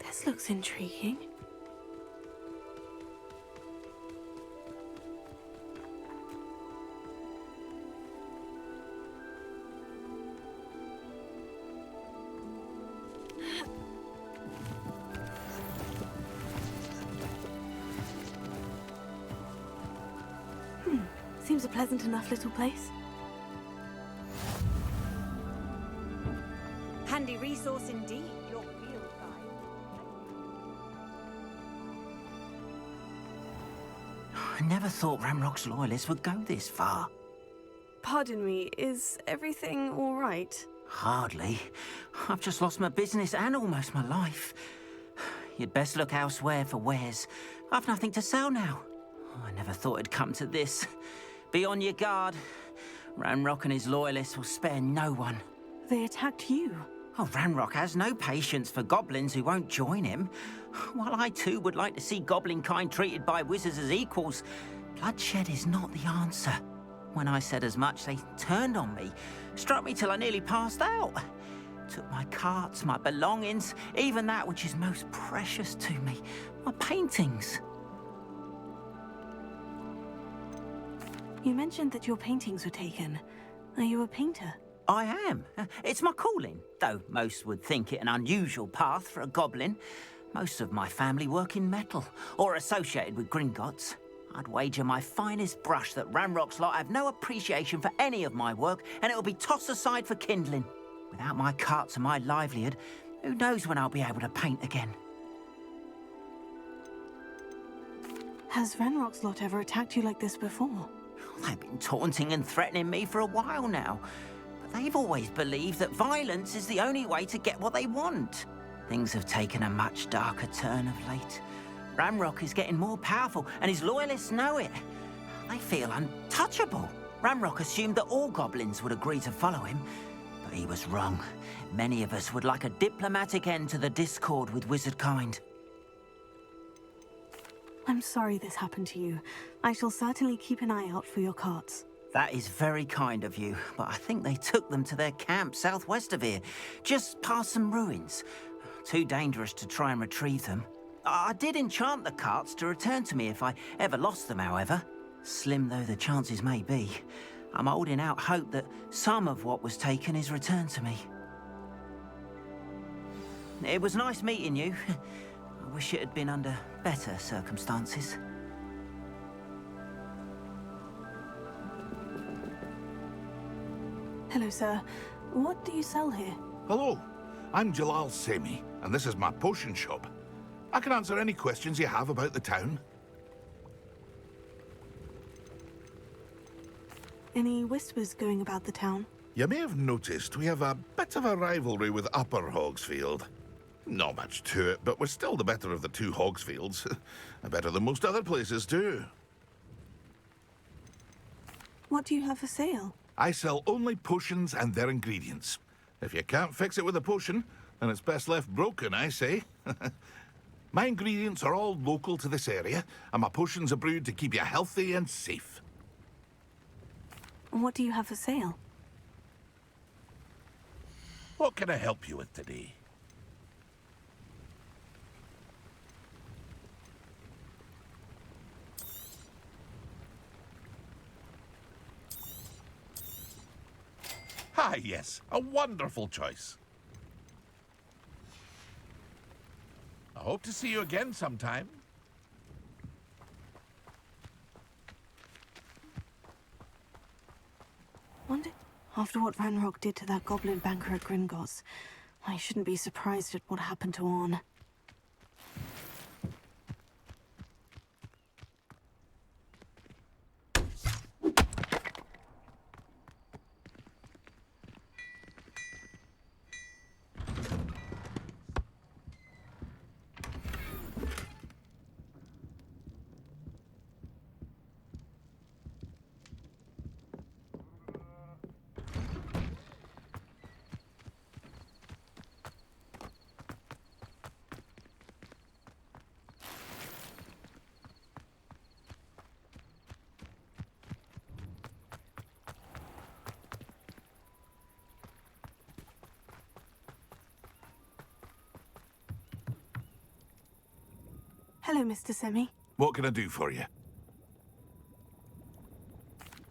This looks intriguing. Seems a pleasant enough little place. Handy resource indeed, your field guide. I never thought Ranrock's loyalists would go this far. Pardon me, is everything all right? Hardly. I've just lost my business and almost my life. You'd best look elsewhere for wares. I've nothing to sell now. I never thought it'd come to this. Be on your guard. Ranrock and his loyalists will spare no one. They attacked you. Oh, Ranrock has no patience for goblins who won't join him. While I too would like to see goblin kind treated by wizards as equals, bloodshed is not the answer. When I said as much, they turned on me, struck me till I nearly passed out. Took my carts, my belongings, even that which is most precious to me, my paintings. You mentioned that your paintings were taken. Are you a painter? I am. It's my calling, though most would think it an unusual path for a goblin. Most of my family work in metal, or associated with Gringotts. I'd wager my finest brush that Ranrock's lot have no appreciation for any of my work, and it'll be tossed aside for kindling. Without my carts and my livelihood, who knows when I'll be able to paint again? Has Ranrock's lot ever attacked you like this before? They've been taunting and threatening me for a while now. But they've always believed that violence is the only way to get what they want. Things have taken a much darker turn of late. Ranrock is getting more powerful, and his loyalists know it. They feel untouchable. Ranrock assumed that all goblins would agree to follow him, but he was wrong. Many of us would like a diplomatic end to the discord with wizard kind. I'm sorry this happened to you. I shall certainly keep an eye out for your carts. That is very kind of you, but I think they took them to their camp southwest of here, just past some ruins. Too dangerous to try and retrieve them. I did enchant the carts to return to me if I ever lost them, however. Slim though the chances may be, I'm holding out hope that some of what was taken is returned to me. It was nice meeting you. I wish it had been under better circumstances. Hello, sir. What do you sell here? Hello, I'm Jalal Semi, and this is my potion shop. I can answer any questions you have about the town. Any whispers going about the town? You may have noticed we have a bit of a rivalry with Upper Hogsfield. Not much to it, but we're still the better of the two Hogsfields. Better than most other places, too. What do you have for sale? I sell only potions and their ingredients. If you can't fix it with a potion, then it's best left broken, I say. My ingredients are all local to this area, and my potions are brewed to keep you healthy and safe. What do you have for sale? What can I help you with today? Ah, yes, a wonderful choice. hope to see you again sometime. Wonder, after what Ranrock did to that goblin banker at Gringotts, I shouldn't be surprised at what happened to Orn. Hello, Mr. Semi. What can I do for you?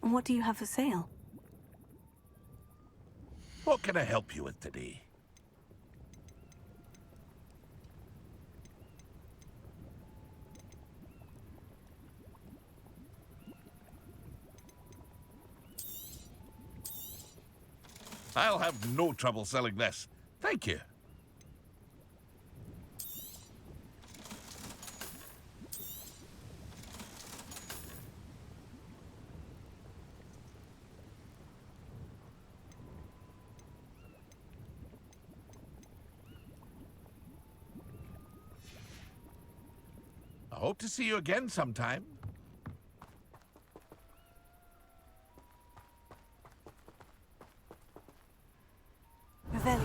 What do you have for sale? What can I help you with today? I'll have no trouble selling this. Thank you. I hope to see you again sometime. Revelio.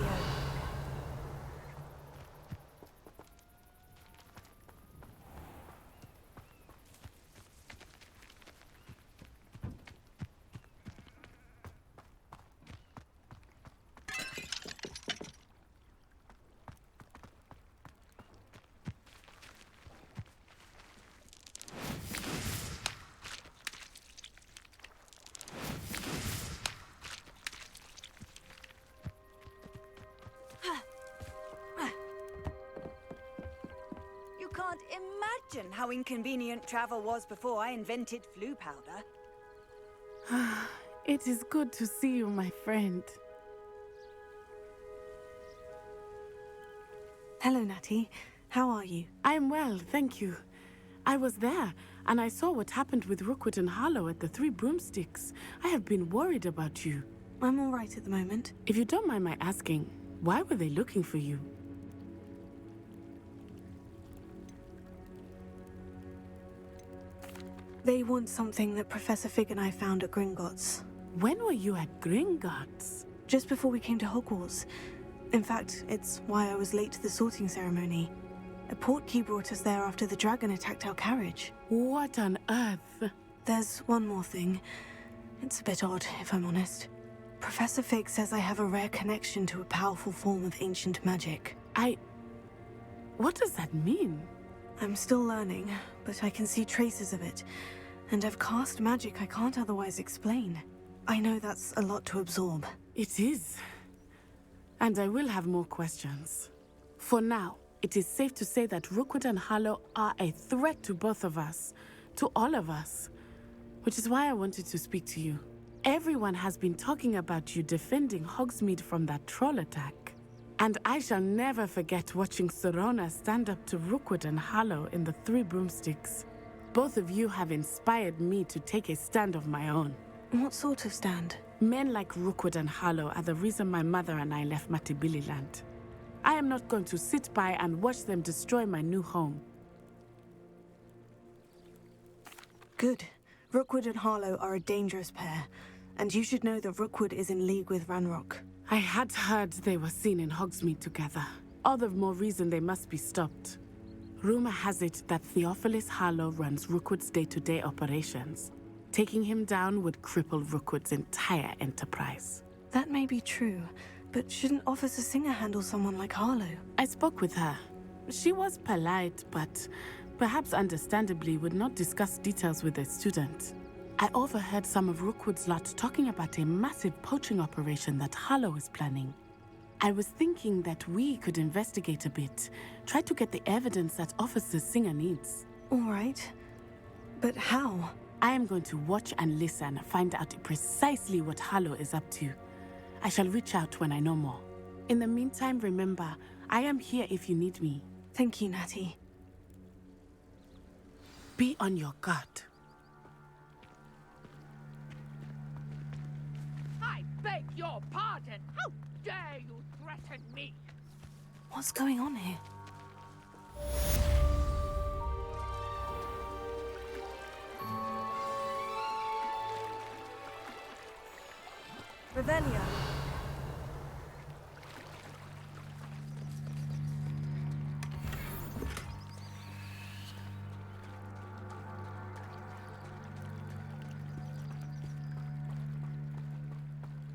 You can't imagine how inconvenient travel was before I invented flu powder. It is good to see you, my friend. Hello, Natty. How are you? I am well, thank you. I was there, and I saw what happened with Rookwood and Harlow at the Three Broomsticks. I have been worried about you. I'm all right at the moment. If you don't mind my asking, why were they looking for you? They want something that Professor Fig and I found at Gringotts. When were you at Gringotts? Just before we came to Hogwarts. In fact, it's why I was late to the sorting ceremony. A portkey brought us there after the dragon attacked our carriage. What on earth? There's one more thing. It's a bit odd, if I'm honest. Professor Fig says I have a rare connection to a powerful form of ancient magic. What does that mean? I'm still learning, but I can see traces of it. And I've cast magic I can't otherwise explain. I know that's a lot to absorb. It is. And I will have more questions. For now, it is safe to say that Rookwood and Harlow are a threat to both of us. To all of us. Which is why I wanted to speak to you. Everyone has been talking about you defending Hogsmeade from that troll attack. And I shall never forget watching Serona stand up to Rookwood and Harlow in the Three Broomsticks. Both of you have inspired me to take a stand of my own. What sort of stand? Men like Rookwood and Harlow are the reason my mother and I left Matabeleland. I am not going to sit by and watch them destroy my new home. Good. Rookwood and Harlow are a dangerous pair, and you should know that Rookwood is in league with Ranrock. I had heard they were seen in Hogsmeade together. All the more reason they must be stopped. Rumor has it that Theophilus Harlow runs Rookwood's day-to-day operations. Taking him down would cripple Rookwood's entire enterprise. That may be true, but shouldn't Officer Singer handle someone like Harlow? I spoke with her. She was polite, but perhaps understandably would not discuss details with a student. I overheard some of Rookwood's lot talking about a massive poaching operation that Harlow is planning. I was thinking that we could investigate a bit. Try to get the evidence that Officer Singer needs. All right. But how? I am going to watch and listen, find out precisely what Harlow is up to. I shall reach out when I know more. In the meantime, remember, I am here if you need me. Thank you, Natty. Be on your guard. I beg your pardon. How dare you threaten me? What's going on here? Revelio.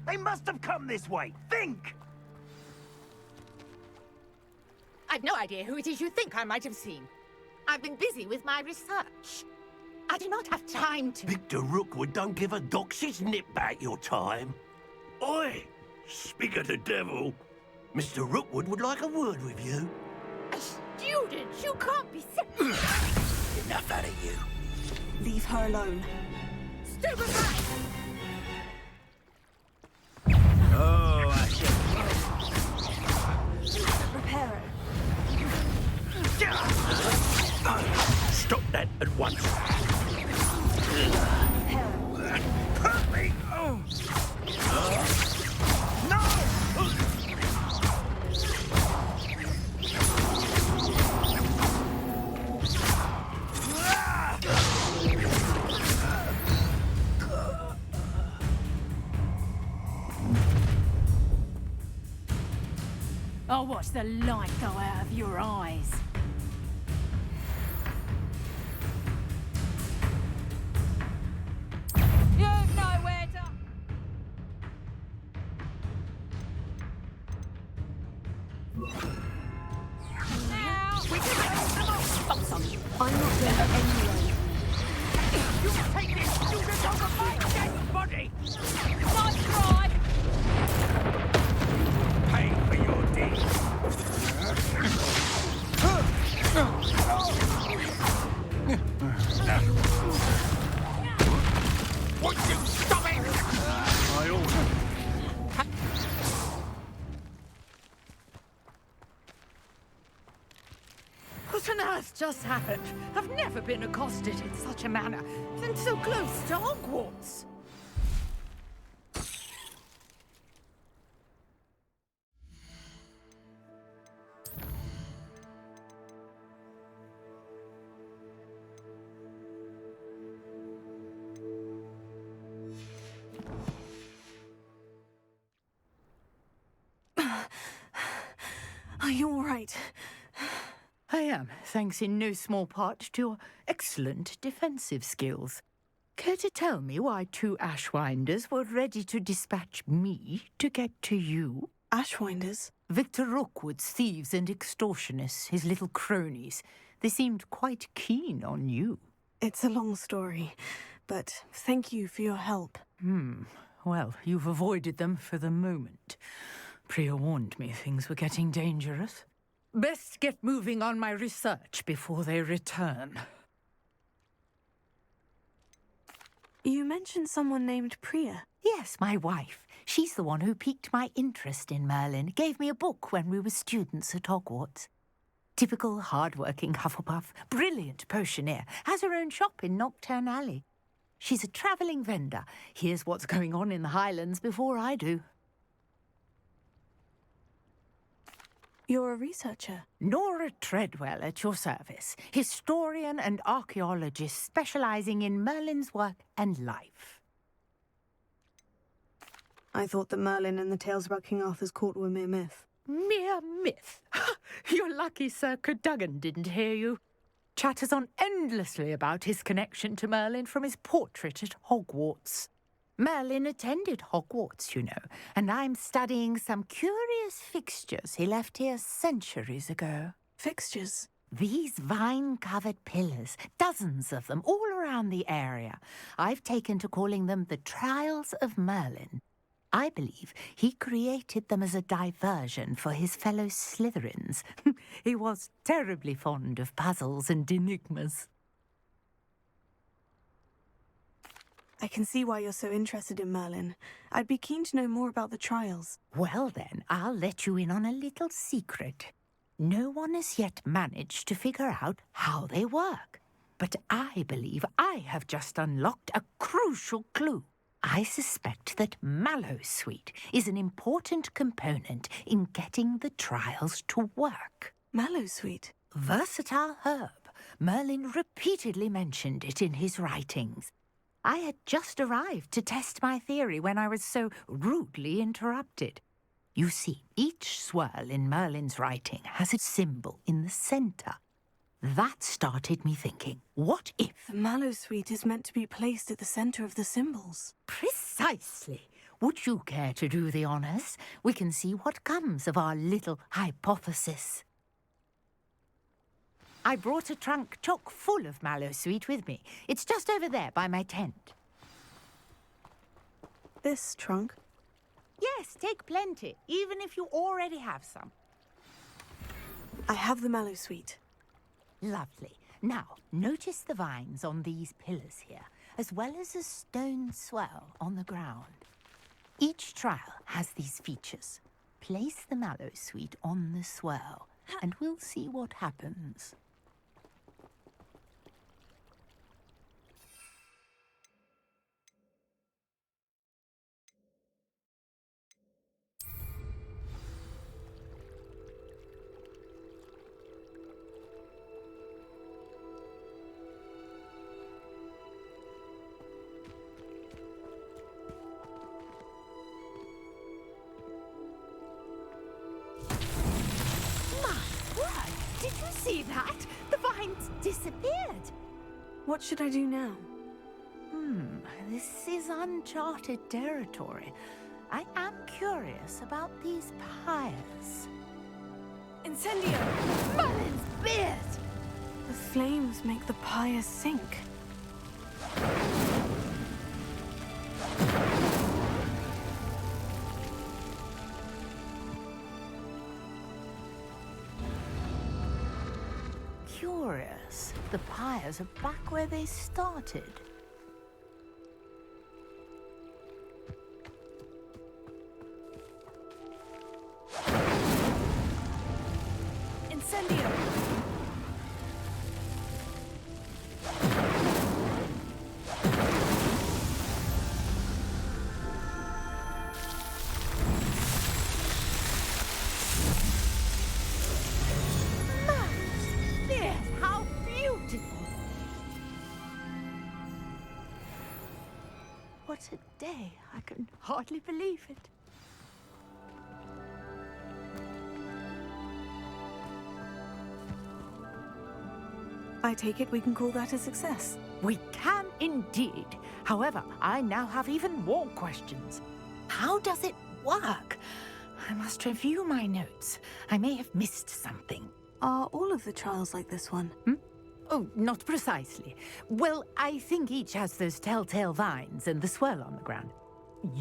They must have come this way. Think! I've no idea who it is you think I might have seen. I've been busy with my research. I do not have time to... Victor Rookwood don't give a doxy's nip back your time. Oi! Speak of the devil. Mr. Rookwood would like a word with you. A student? You can't be Enough out of you. Leave her alone. Stupid rat! Oh, I Repair it. Stop that at once. Hurt me! No! I'll watch the light go out of your eyes. You've nowhere to... Now, we can stop some. I'm not going anyway. You take this student over my dead body! Nice try! Pay for your deeds. Would you stop it? I order. What on earth just happened? I've never been accosted in such a manner, and so close to Hogwarts. Are you all right? I am, thanks in no small part to your excellent defensive skills. Care to tell me why 2 Ashwinders were ready to dispatch me to get to you? Ashwinders? Victor Rookwood's thieves and extortionists, his little cronies. They seemed quite keen on you. It's a long story, but thank you for your help. Well, you've avoided them for the moment. Priya warned me things were getting dangerous. Best get moving on my research before they return. You mentioned someone named Priya. Yes, my wife. She's the one who piqued my interest in Merlin, gave me a book when we were students at Hogwarts. Typical hard-working Hufflepuff, brilliant potioneer, has her own shop in Knockturn Alley. She's a travelling vendor, hears what's going on in the Highlands before I do. You're a researcher? Nora Treadwell at your service, historian and archaeologist specialising in Merlin's work and life. I thought that Merlin and the tales about King Arthur's court were mere myth. Mere myth? You're lucky Sir Cadogan didn't hear you. Chatters on endlessly about his connection to Merlin from his portrait at Hogwarts. Merlin attended Hogwarts, you know, and I'm studying some curious fixtures he left here centuries ago. Fixtures? These vine-covered pillars, dozens of them, all around the area. I've taken to calling them the Trials of Merlin. I believe he created them as a diversion for his fellow Slytherins. He was terribly fond of puzzles and enigmas. I can see why you're so interested in Merlin. I'd be keen to know more about the trials. Well then, I'll let you in on a little secret. No one has yet managed to figure out how they work. But I believe I have just unlocked a crucial clue. I suspect that Mallowsweet is an important component in getting the trials to work. Mallowsweet? Versatile herb. Merlin repeatedly mentioned it in his writings. I had just arrived to test my theory when I was so rudely interrupted. You see, each swirl in Merlin's writing has a symbol in the centre. That started me thinking, what if... The Mallowsweet is meant to be placed at the centre of the symbols. Precisely. Would you care to do the honours? We can see what comes of our little hypothesis. I brought a trunk chock full of Mallowsweet with me. It's just over there by my tent. This trunk? Yes, take plenty, even if you already have some. I have the Mallowsweet. Lovely. Now, notice the vines on these pillars here, as well as a stone swell on the ground. Each trial has these features. Place the Mallowsweet on the swirl, and we'll see what happens. Did you see that? The vines disappeared. What should I do now? This is uncharted territory. I am curious about these pyres. Incendio! Merlin's beard! The flames make the pyres sink. Curious. The pyres are back where they started. Incendio! How beautiful! What a day. I can hardly believe it. I take it we can call that a success. We can indeed. However, I now have even more questions. How does it work? I must review my notes. I may have missed something. Are all of the trials like this one? Oh, not precisely. Well, I think each has those telltale vines and the swirl on the ground.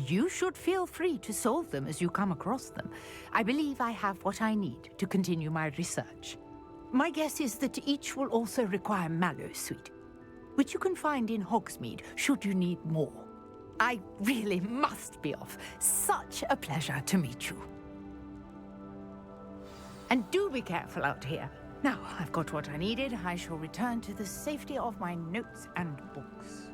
You should feel free to solve them as you come across them. I believe I have what I need to continue my research. My guess is that each will also require Mallowsweet, which you can find in Hogsmeade should you need more. I really must be off. Such a pleasure to meet you. And do be careful out here. Now, I've got what I needed. I shall return to the safety of my notes and books.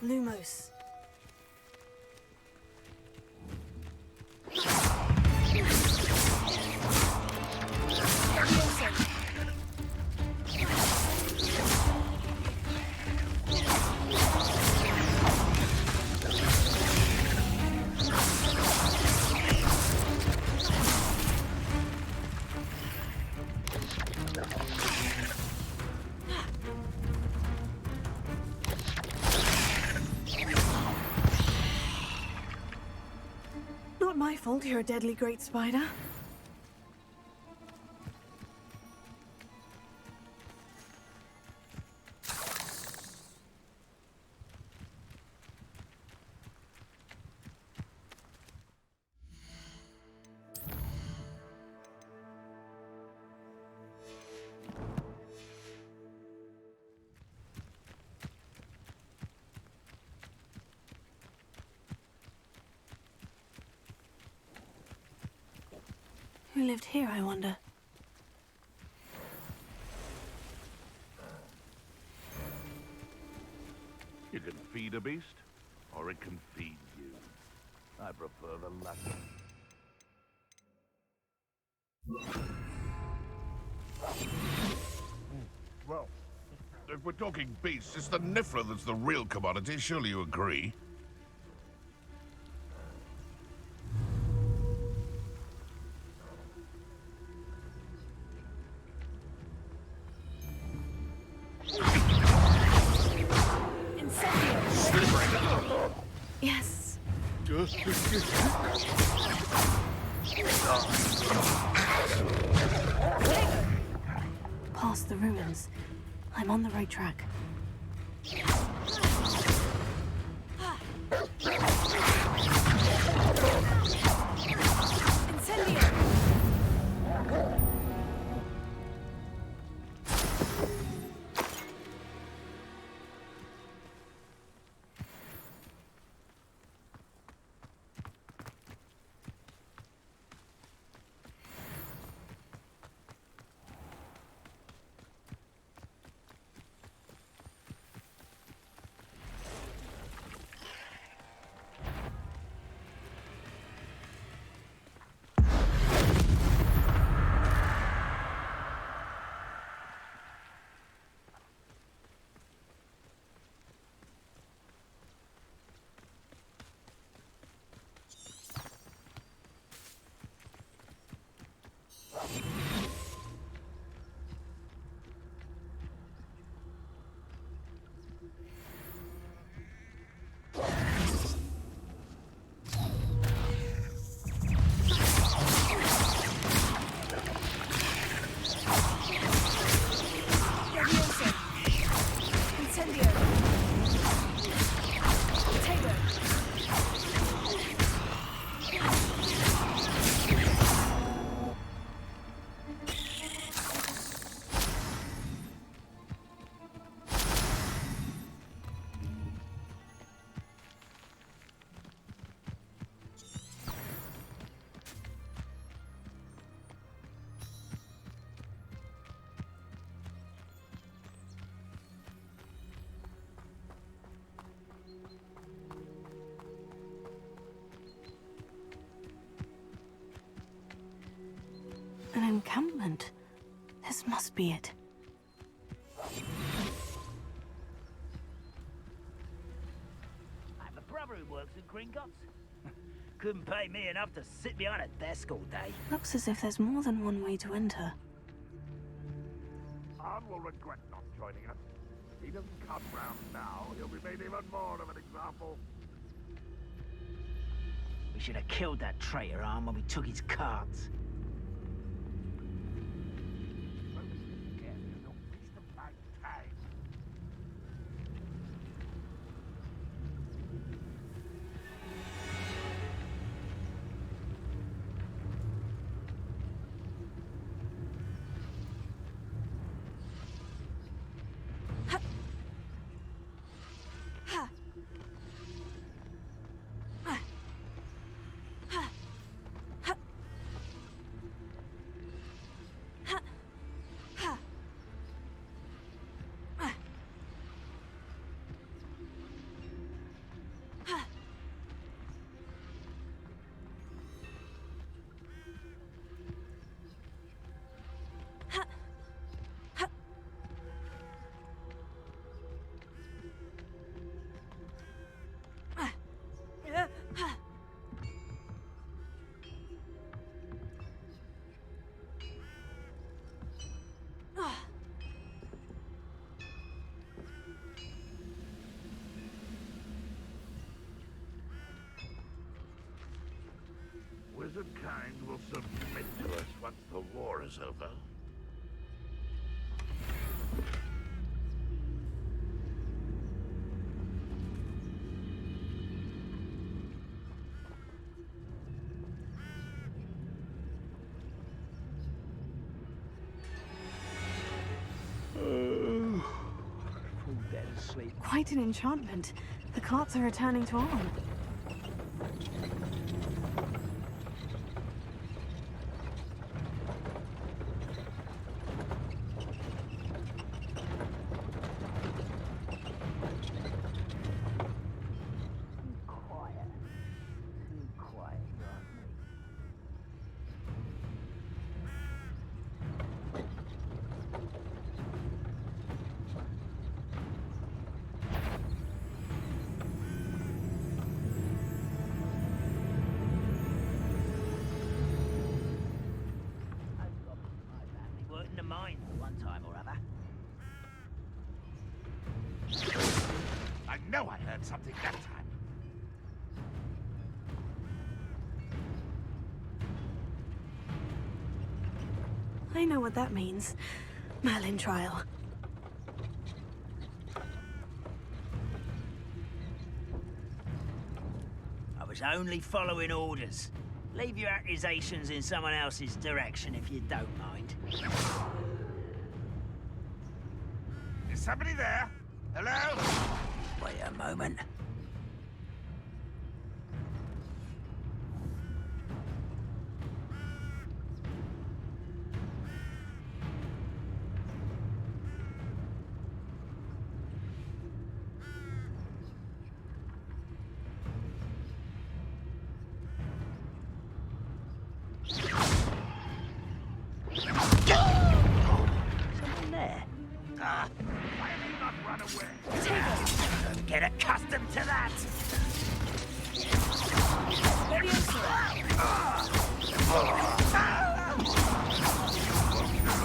Lumos. Not my fault you're a deadly great spider. Who lived here, I wonder? You can feed a beast, or it can feed you. I prefer the latter. Well, if we're talking beasts, it's the Nifra that's the real commodity, surely you agree? Yes. Past the ruins. I'm on the right track. An encampment. This must be it. I have a brother who works at Gringotts. Couldn't pay me enough to sit behind a desk all day. Looks as if there's more than one way to enter. Arn will regret not joining us. If he doesn't come round now, he'll be made even more of an example. We should have killed that traitor, Arn, when we took his cards. humankind will submit to us once the war is over. Quite an enchantment. The carts are returning to Arm. In the mines at one time or other. I know I heard something that time. I know what that means. Merlin trial. I was only following orders. Leave your accusations in someone else's direction if you don't mind. Is somebody there? Hello? Wait a moment. Someone there. Why have you not run away? Get accustomed to that!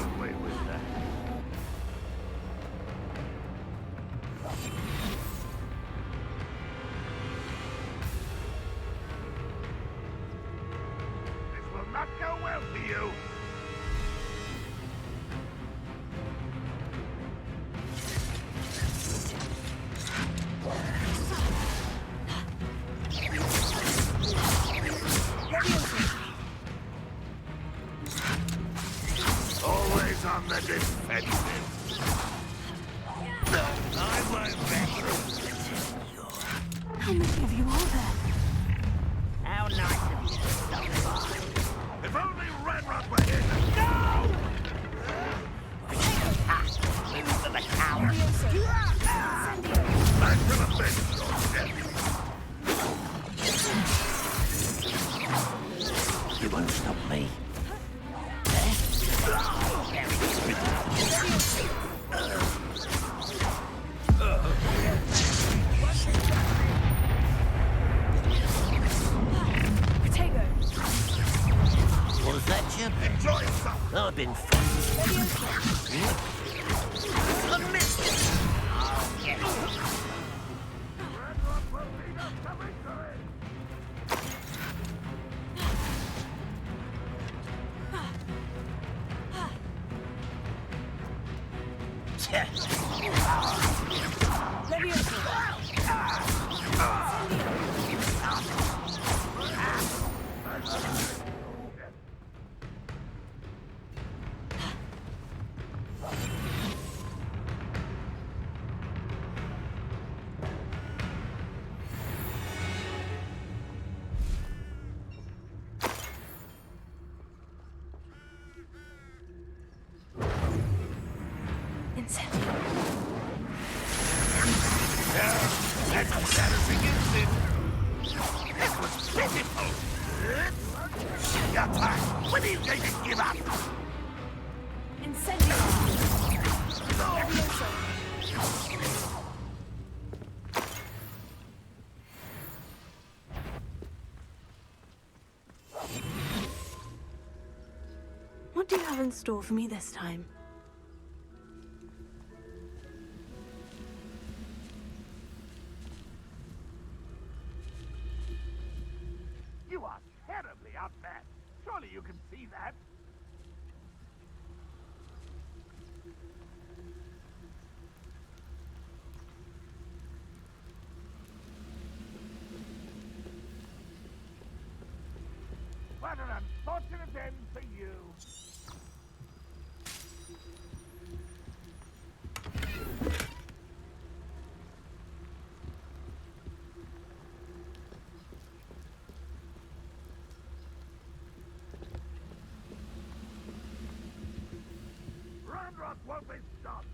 Away with that. This will not go well for you. Always on the defensive. I won't back How many of you are there? How nice of you to stop by. If only Redrock were here to go! Move for the coward. I will avenge your death. You won't stop me. Potato. Was that you? Enjoy yourself. I've been fun. I missed it. I'll get it. Redrock will lead us to victory. Incendio. Let's status against it. That was pitiful. Attack. When are you going to give up? Incendio. What do you have in store for me this time? You are terribly outmatched. see that. What an unfortunate end for you. Ranrock won't be stopped.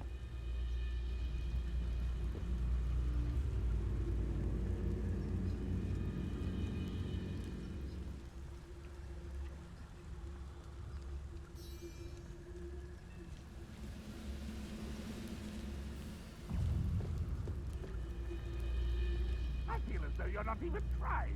I feel as though you're not even trying.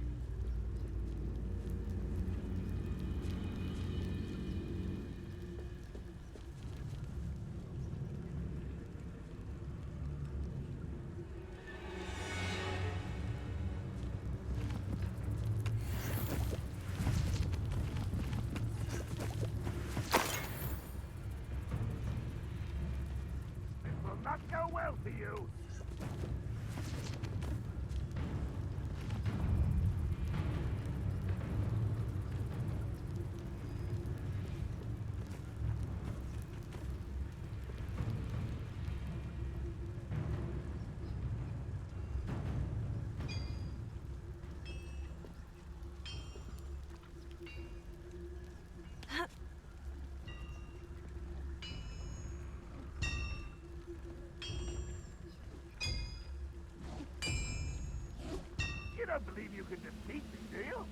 This will not go well for you. You don't believe you can defeat me, do you?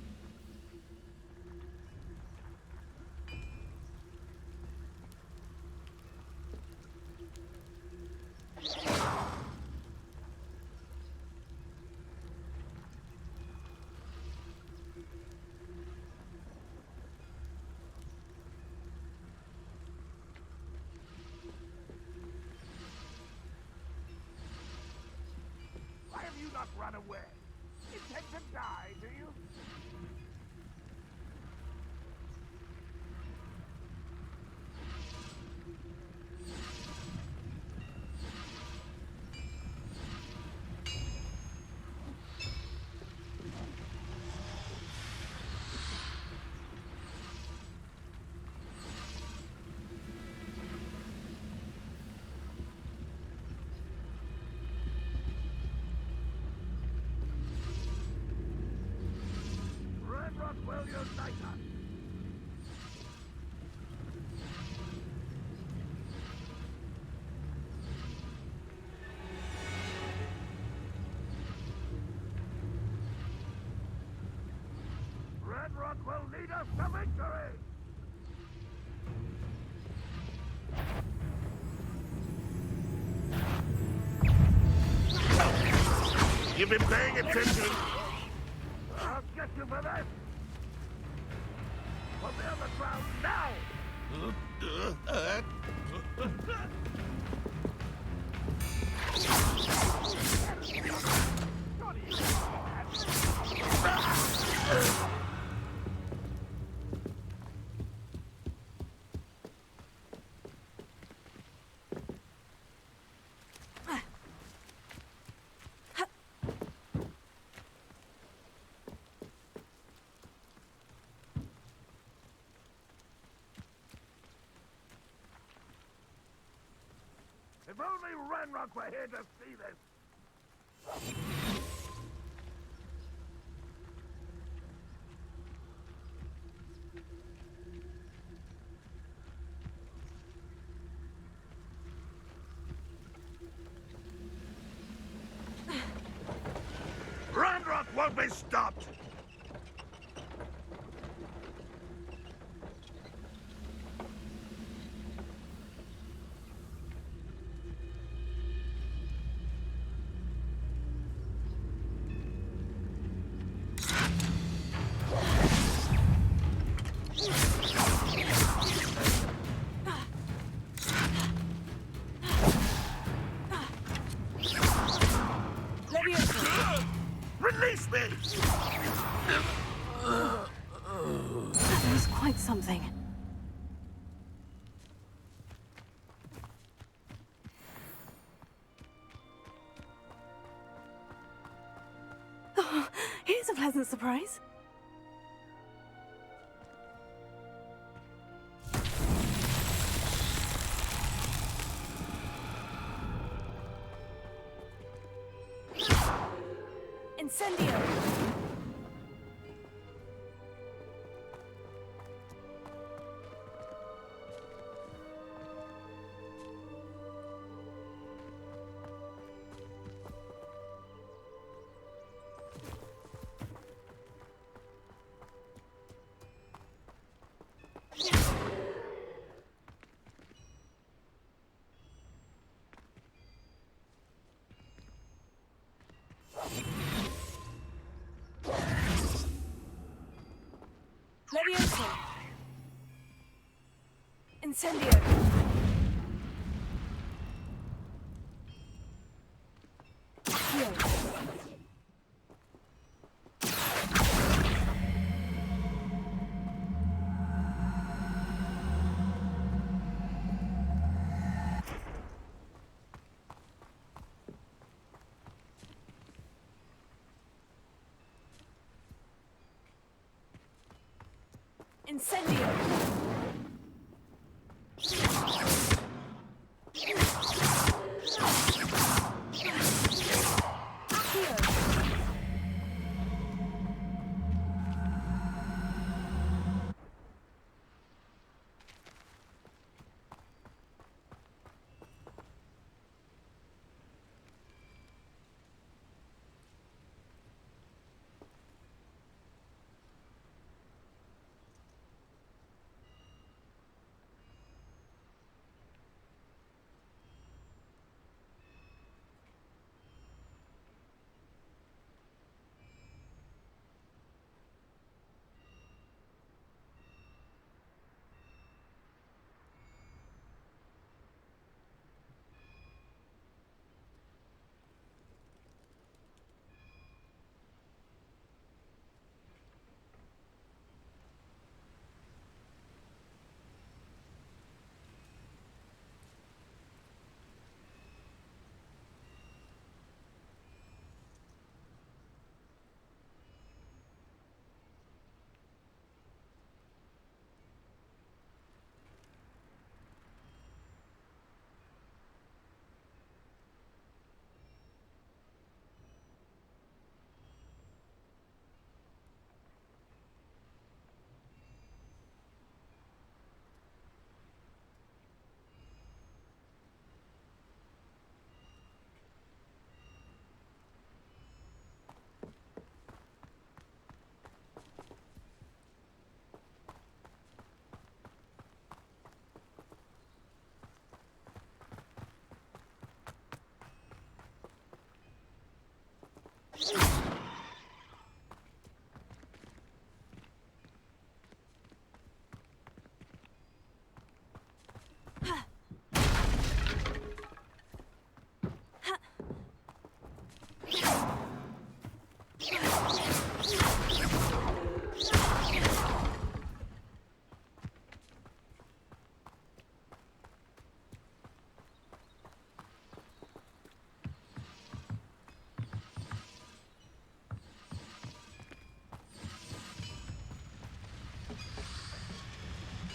Why have you not run away? Intend to die, do you? Ranrock will unite us. Ranrock will lead us to victory! You've been paying attention. I'll get you for this! On the other ground now! If only Ranrock were here to see this! Ranrock won't be stopped! Release me! That was quite something. Oh, here's a pleasant surprise. Incendio! Levioso! Incendio! Accio! Incendio!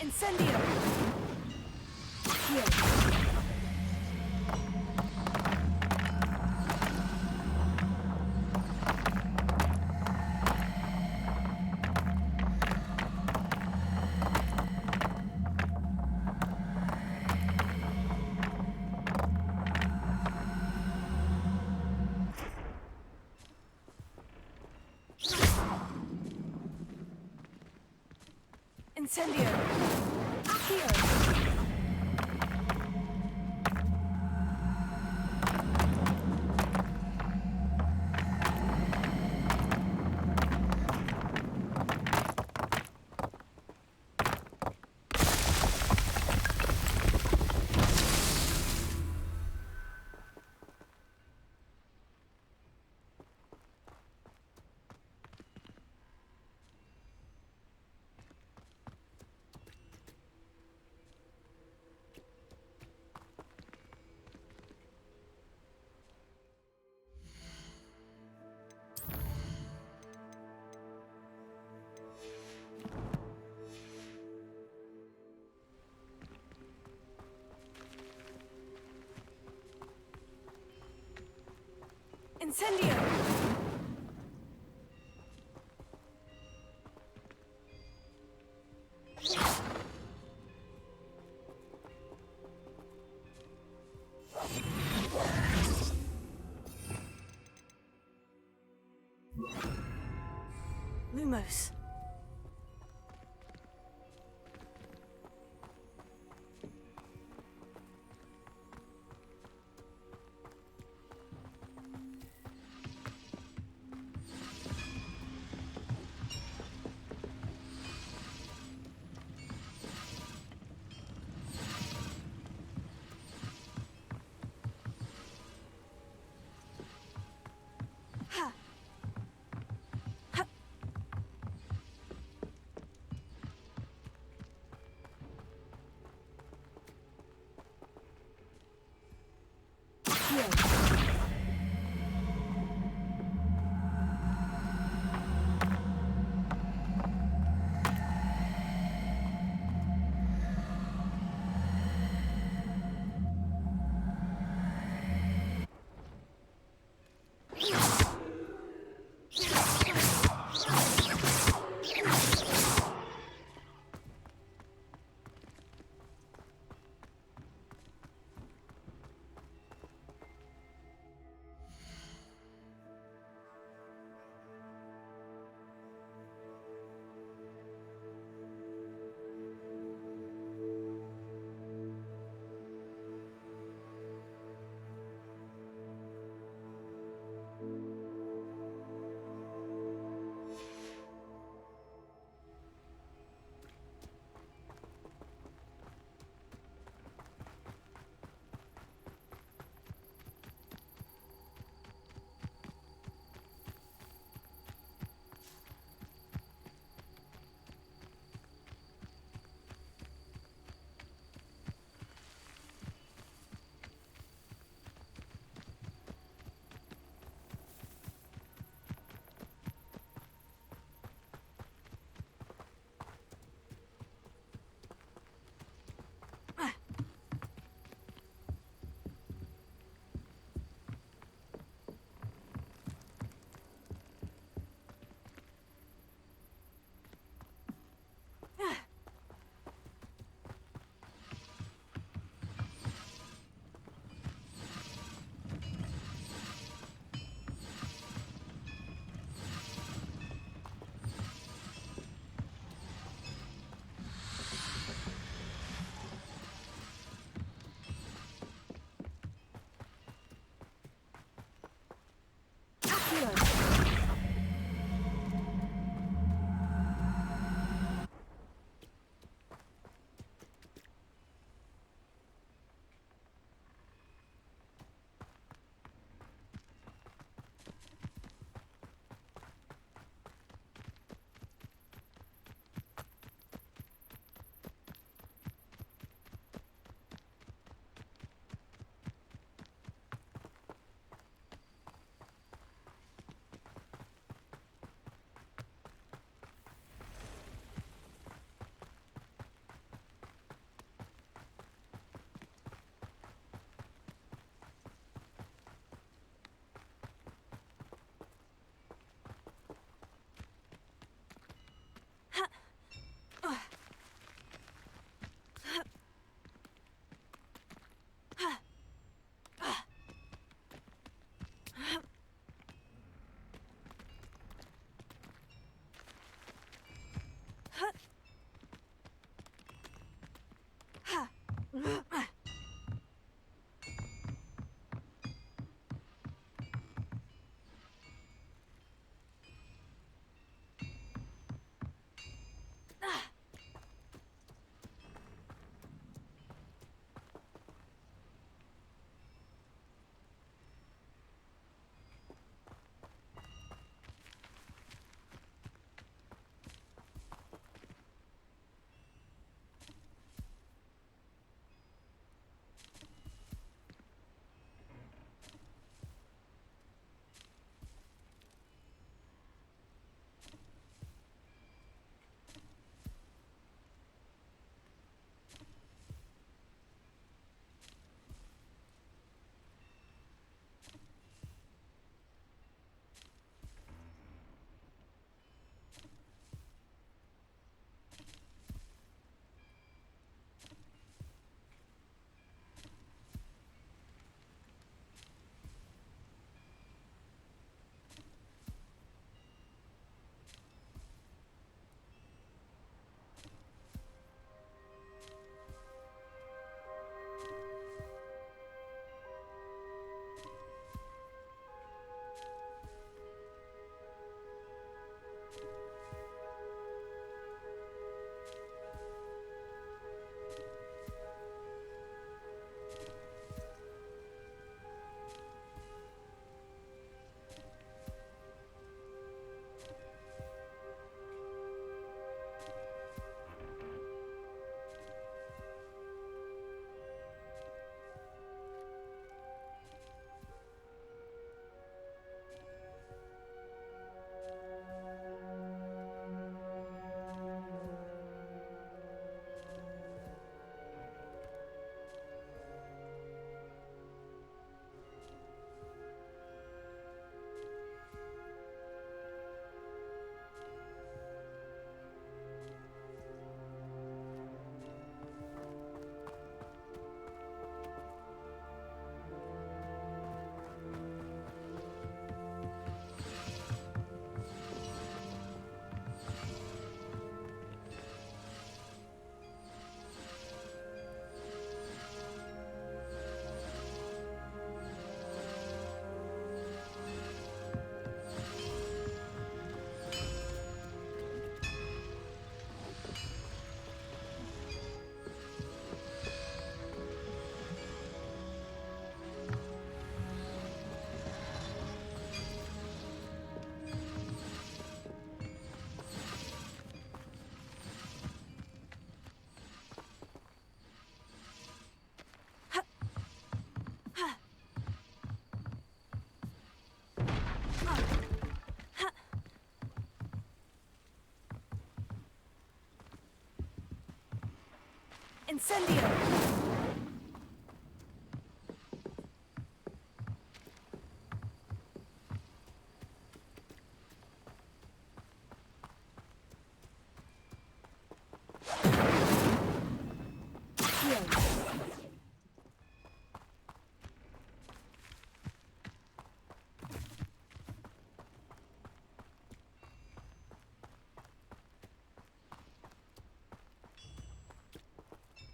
Incendio! Accio! Incendio! Accio! Incendio! Lumos. Incendio!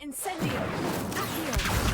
Incendio! Accio!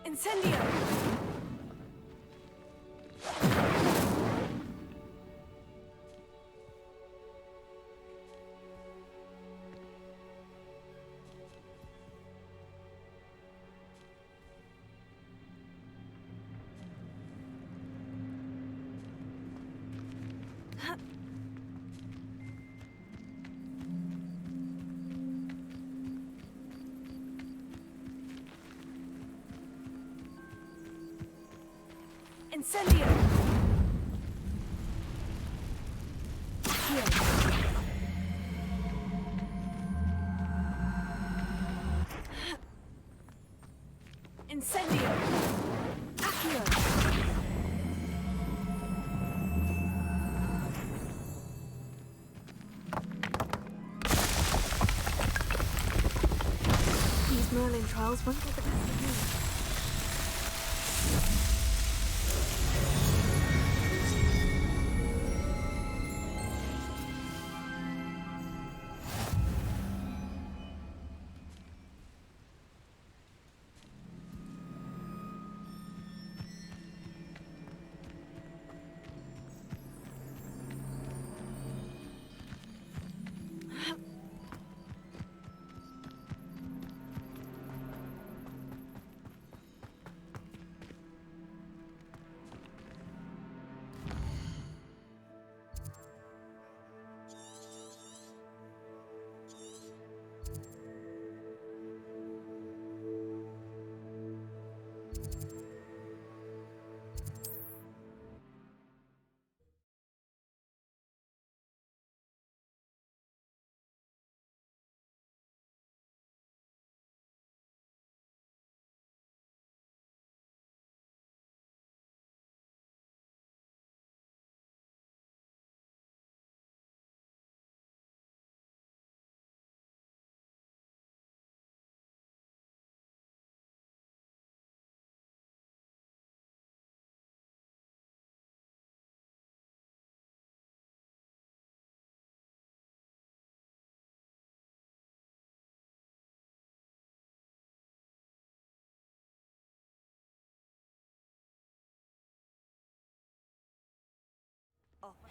Incendio! Incendio! Incendio! Accio! These Merlin trials won't get the best of me.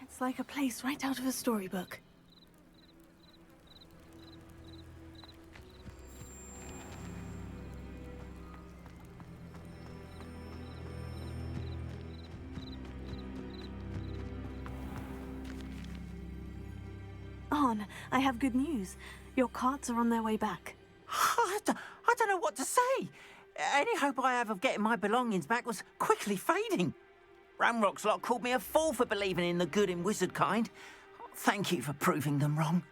It's like a place right out of a storybook. Arn, I have good news. Your carts are on their way back. I don't know what to say. Any hope I have of getting my belongings back was quickly fading. Ramrock's lot called me a fool for believing in the good in wizard kind. Thank you for proving them wrong.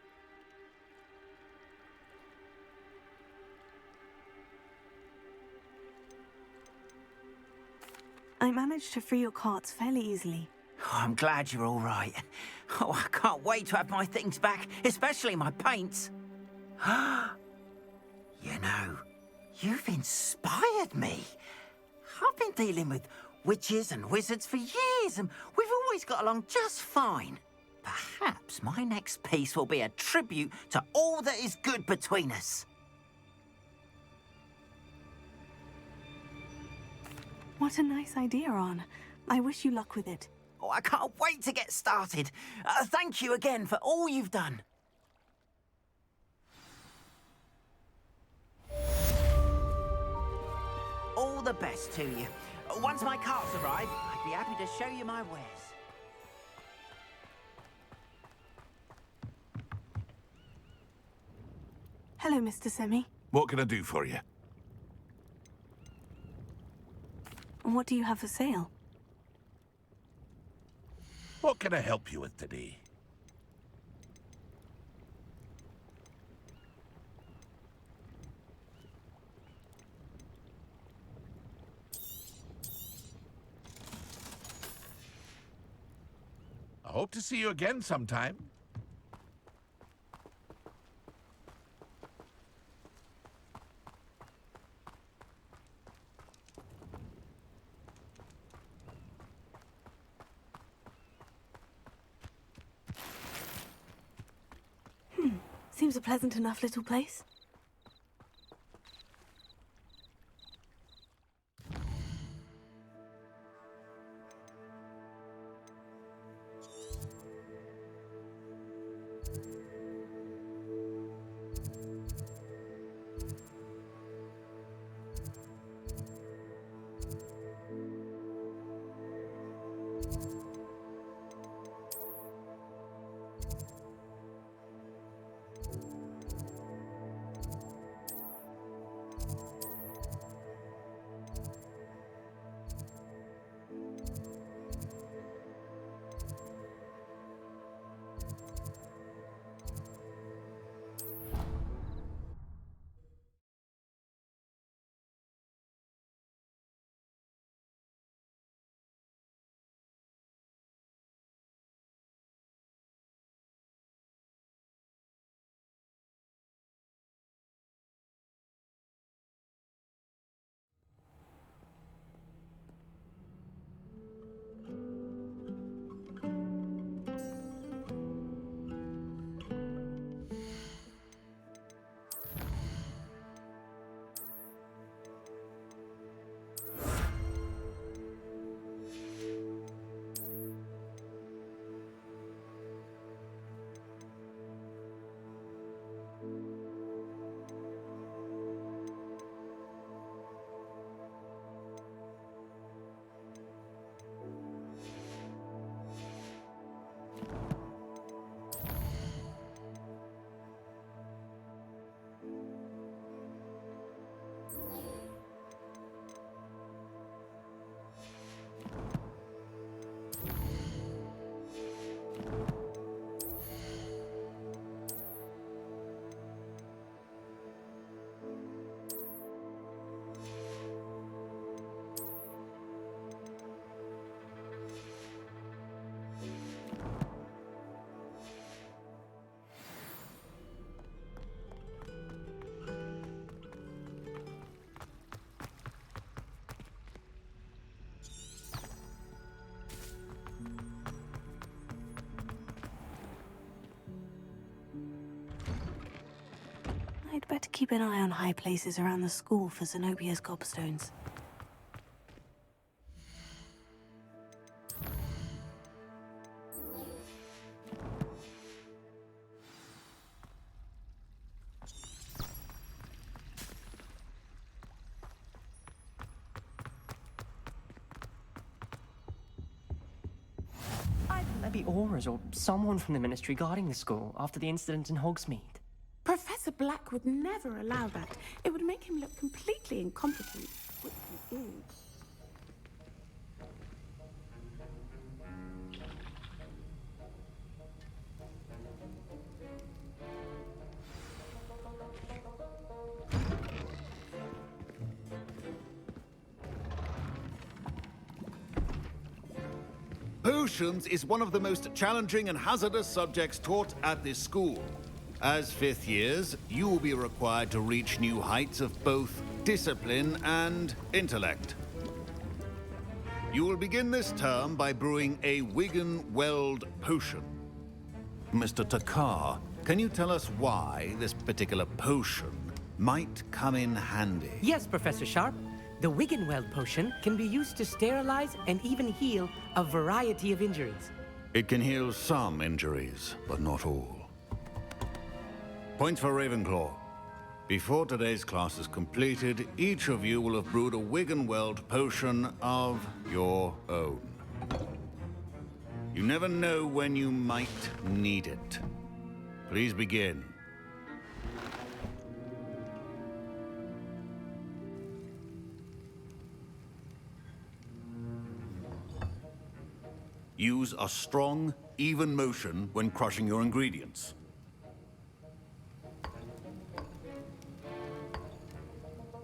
I managed to free your carts fairly easily. Oh, I'm glad you're all right. Oh, I can't wait to have my things back, especially my paints. You know, you've inspired me. I've been dealing with witches and wizards for years, and we've always got along just fine. Perhaps my next piece will be a tribute to all that is good between us. What a nice idea, Arn. I wish you luck with it. Oh, I can't wait to get started. Thank you again for all you've done. All the best to you. Once my carts arrive, I'd be happy to show you my wares. Hello, Mr. Semi. What can I do for you? What do you have for sale? What can I help you with today? I hope to see you again sometime. Seems a pleasant enough little place. I'd better keep an eye on high places around the school for Zenobia's gobstones. Maybe Aura's or someone from the Ministry guarding the school after the incident in Hogsmeade. Professor Black would never allow that. It would make him look completely incompetent, which he is. Potions is one of the most challenging and hazardous subjects taught at this school. As fifth years, you will be required to reach new heights of both discipline and intellect. You will begin this term by brewing a Wigan-Weld potion. Mr. Takar, can you tell us why this particular potion might come in handy? Yes, Professor Sharp. The Wigan-Weld potion can be used to sterilize and even heal a variety of injuries. It can heal some injuries, but not all. Points for Ravenclaw. Before today's class is completed, each of you will have brewed a Wigan-Weld potion of your own. You never know when you might need it. Please begin. Use a strong, even motion when crushing your ingredients.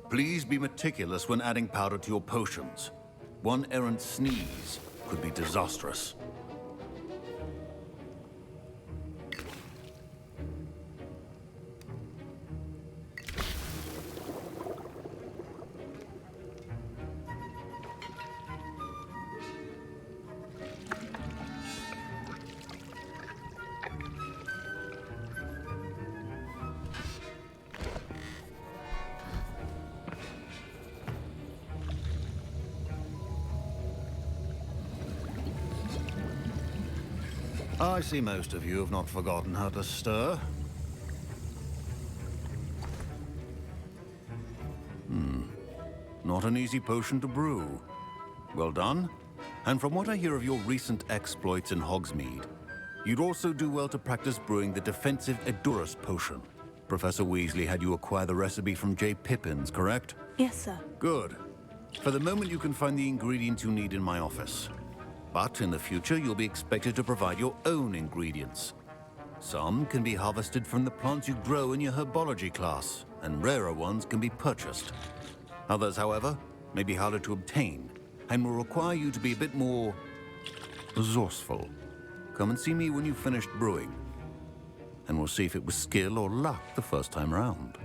Please be meticulous when adding powder to your potions. One errant sneeze could be disastrous. I see most of you have not forgotten how to stir. Not an easy potion to brew. Well done. And from what I hear of your recent exploits in Hogsmeade, you'd also do well to practice brewing the defensive Edurus potion. Professor Weasley had you acquire the recipe from J. Pippins, correct? Yes, sir. Good. For the moment, you can find the ingredients you need in my office. But in the future, you'll be expected to provide your own ingredients. Some can be harvested from the plants you grow in your herbology class, and rarer ones can be purchased. Others, however, may be harder to obtain, and will require you to be a bit more resourceful. Come and see me when you've finished brewing, and we'll see if it was skill or luck the first time round.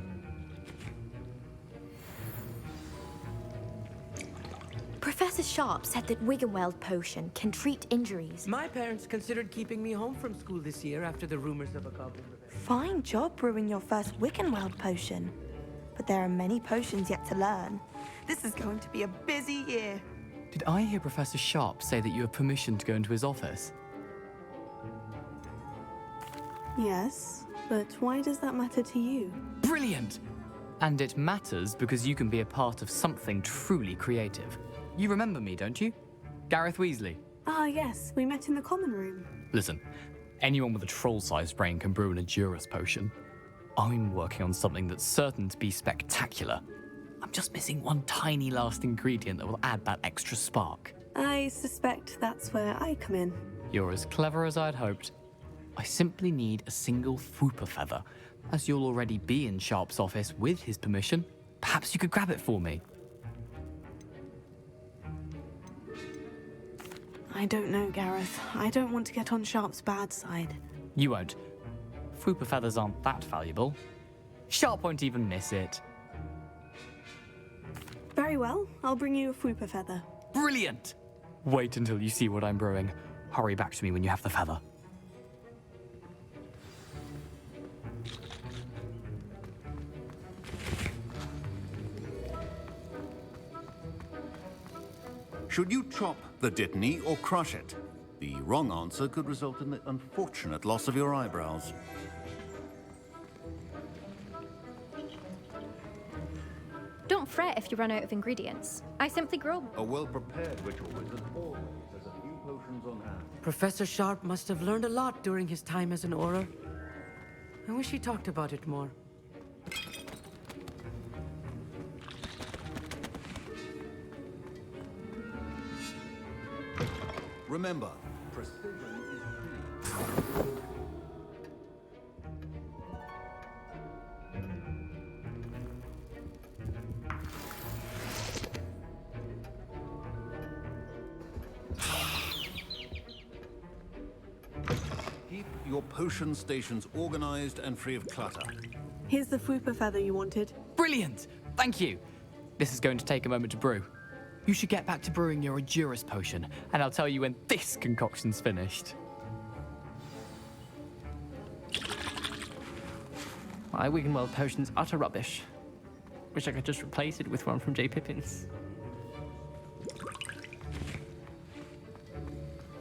Professor Sharp said that Wigan-Weld potion can treat injuries. My parents considered keeping me home from school this year after the rumors of a goblin revenge. Fine job brewing your first Wigan-Weld potion. But there are many potions yet to learn. This is going to be a busy year. Did I hear Professor Sharp say that you have permission to go into his office? Yes, but why does that matter to you? Brilliant! And it matters because you can be a part of something truly creative. You remember me, don't you? Gareth Weasley. Ah, yes, we met in the common room. Listen, anyone with a troll-sized brain can brew an Edurus potion. I'm working on something that's certain to be spectacular. I'm just missing one tiny last ingredient that will add that extra spark. I suspect that's where I come in. You're as clever as I'd hoped. I simply need a single Fwooper feather. As you'll already be in Sharp's office with his permission, perhaps you could grab it for me. I don't know, Gareth. I don't want to get on Sharp's bad side. You won't. Fwooper feathers aren't that valuable. Sharp won't even miss it. Very well. I'll bring you a Fwooper feather. Brilliant! Wait until you see what I'm brewing. Hurry back to me when you have the feather. Should you chop the Dittany or crush it? The wrong answer could result in the unfortunate loss of your eyebrows. Don't fret if you run out of ingredients. I simply grow. A well-prepared ritual wizard always has a few potions potions on hand. Professor Sharp must have learned a lot during his time as an Auror. I wish he talked about it more. Remember, precision is key. Keep your potion stations organized and free of clutter. Here's the Fupa feather you wanted. Brilliant! Thank you. This is going to take a moment to brew. You should get back to brewing your Endurus potion, and I'll tell you when this concoction's finished. My Wiggenweld potion's utter rubbish. Wish I could just replace it with one from J. Pippin's.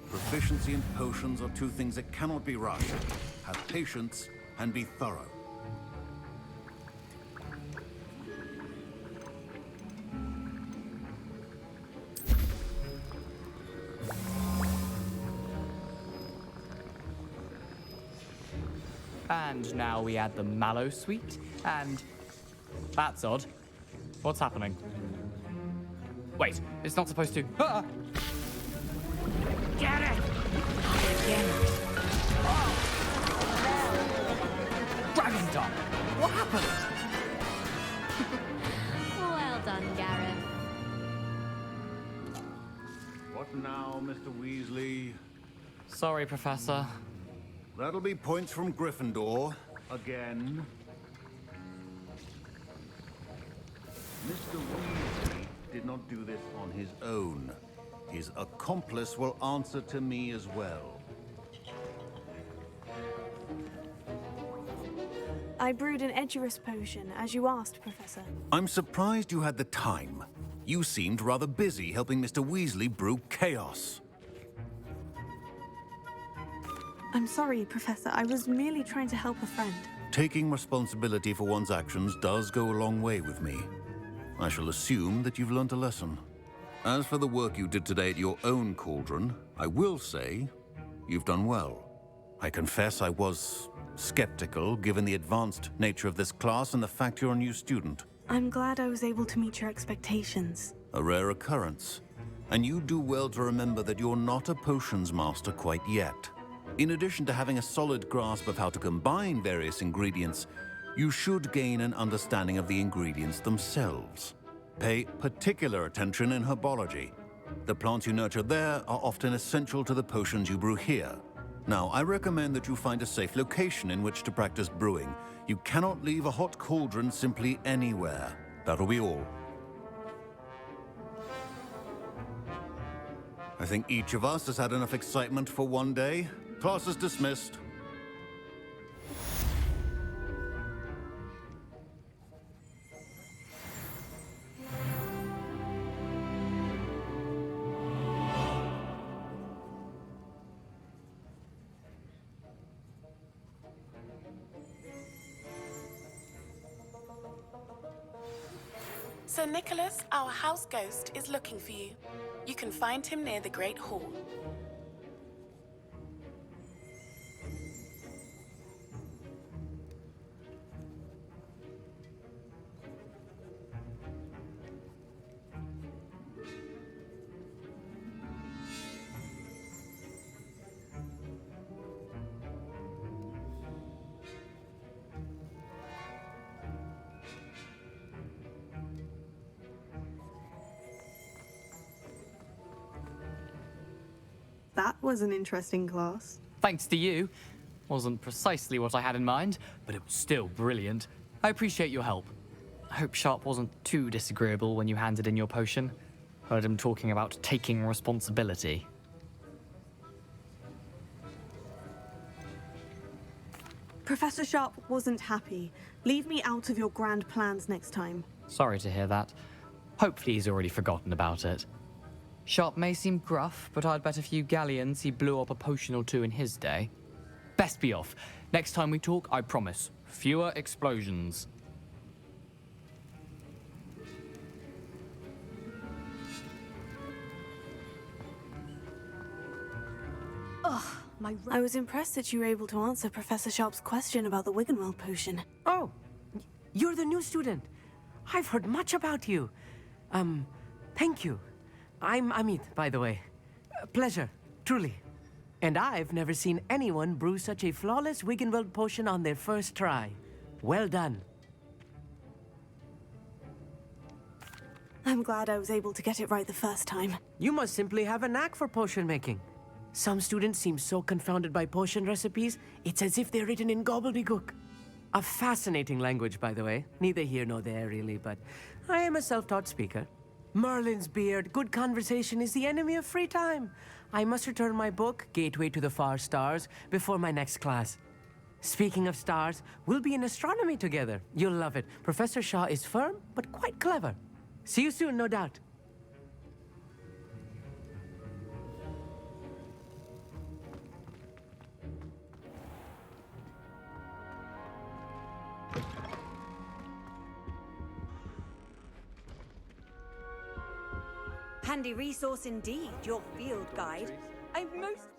Proficiency in potions are two things that cannot be rushed. Have patience and be thorough. And now we add the mallow sweet, and... That's odd. What's happening? Wait, it's not supposed to... Ah! Get it! Dragon Dog! What happened? Well done, Gareth. What now, Mr. Weasley? Sorry, Professor. That'll be points from Gryffindor. Again. Mr. Weasley did not do this on his own. His accomplice will answer to me as well. I brewed an Edurus potion, as you asked, Professor. I'm surprised you had the time. You seemed rather busy helping Mr. Weasley brew chaos. I'm sorry, Professor. I was merely trying to help a friend. Taking responsibility for one's actions does go a long way with me. I shall assume that you've learnt a lesson. As for the work you did today at your own cauldron, I will say you've done well. I confess I was skeptical, given the advanced nature of this class and the fact you're a new student. I'm glad I was able to meet your expectations. A rare occurrence. And you do well to remember that you're not a potions master quite yet. In addition to having a solid grasp of how to combine various ingredients, you should gain an understanding of the ingredients themselves. Pay particular attention in herbology. The plants you nurture there are often essential to the potions you brew here. Now, I recommend that you find a safe location in which to practice brewing. You cannot leave a hot cauldron simply anywhere. That'll be all. I think each of us has had enough excitement for one day. Class is dismissed. Sir Nicholas, our house ghost, is looking for you. You can find him near the Great Hall. That was an interesting class. Thanks to you. Wasn't precisely what I had in mind, but it was still brilliant. I appreciate your help. I hope Sharp wasn't too disagreeable when you handed in your potion. Heard him talking about taking responsibility. Professor Sharp wasn't happy. Leave me out of your grand plans next time. Sorry to hear that. Hopefully he's already forgotten about it. Sharp may seem gruff, but I'd bet a few galleons he blew up a potion or two in his day. Best be off. Next time we talk, I promise, fewer explosions. I was impressed that you were able to answer Professor Sharp's question about the Wiggenweld potion. Oh, you're the new student. I've heard much about you. Thank you. I'm Amit, by the way. Pleasure, truly. And I've never seen anyone brew such a flawless Wiggenweld potion on their first try. Well done. I'm glad I was able to get it right the first time. You must simply have a knack for potion making. Some students seem so confounded by potion recipes, it's as if they're written in gobbledygook. A fascinating language, by the way. Neither here nor there, really, but I am a self-taught speaker. Merlin's beard, good conversation is the enemy of free time. I must return my book, Gateway to the Far Stars, before my next class. Speaking of stars, we'll be in astronomy together. You'll love it. Professor Shaw is firm, but quite clever. See you soon, no doubt. Handy resource indeed, your field guide. I'm most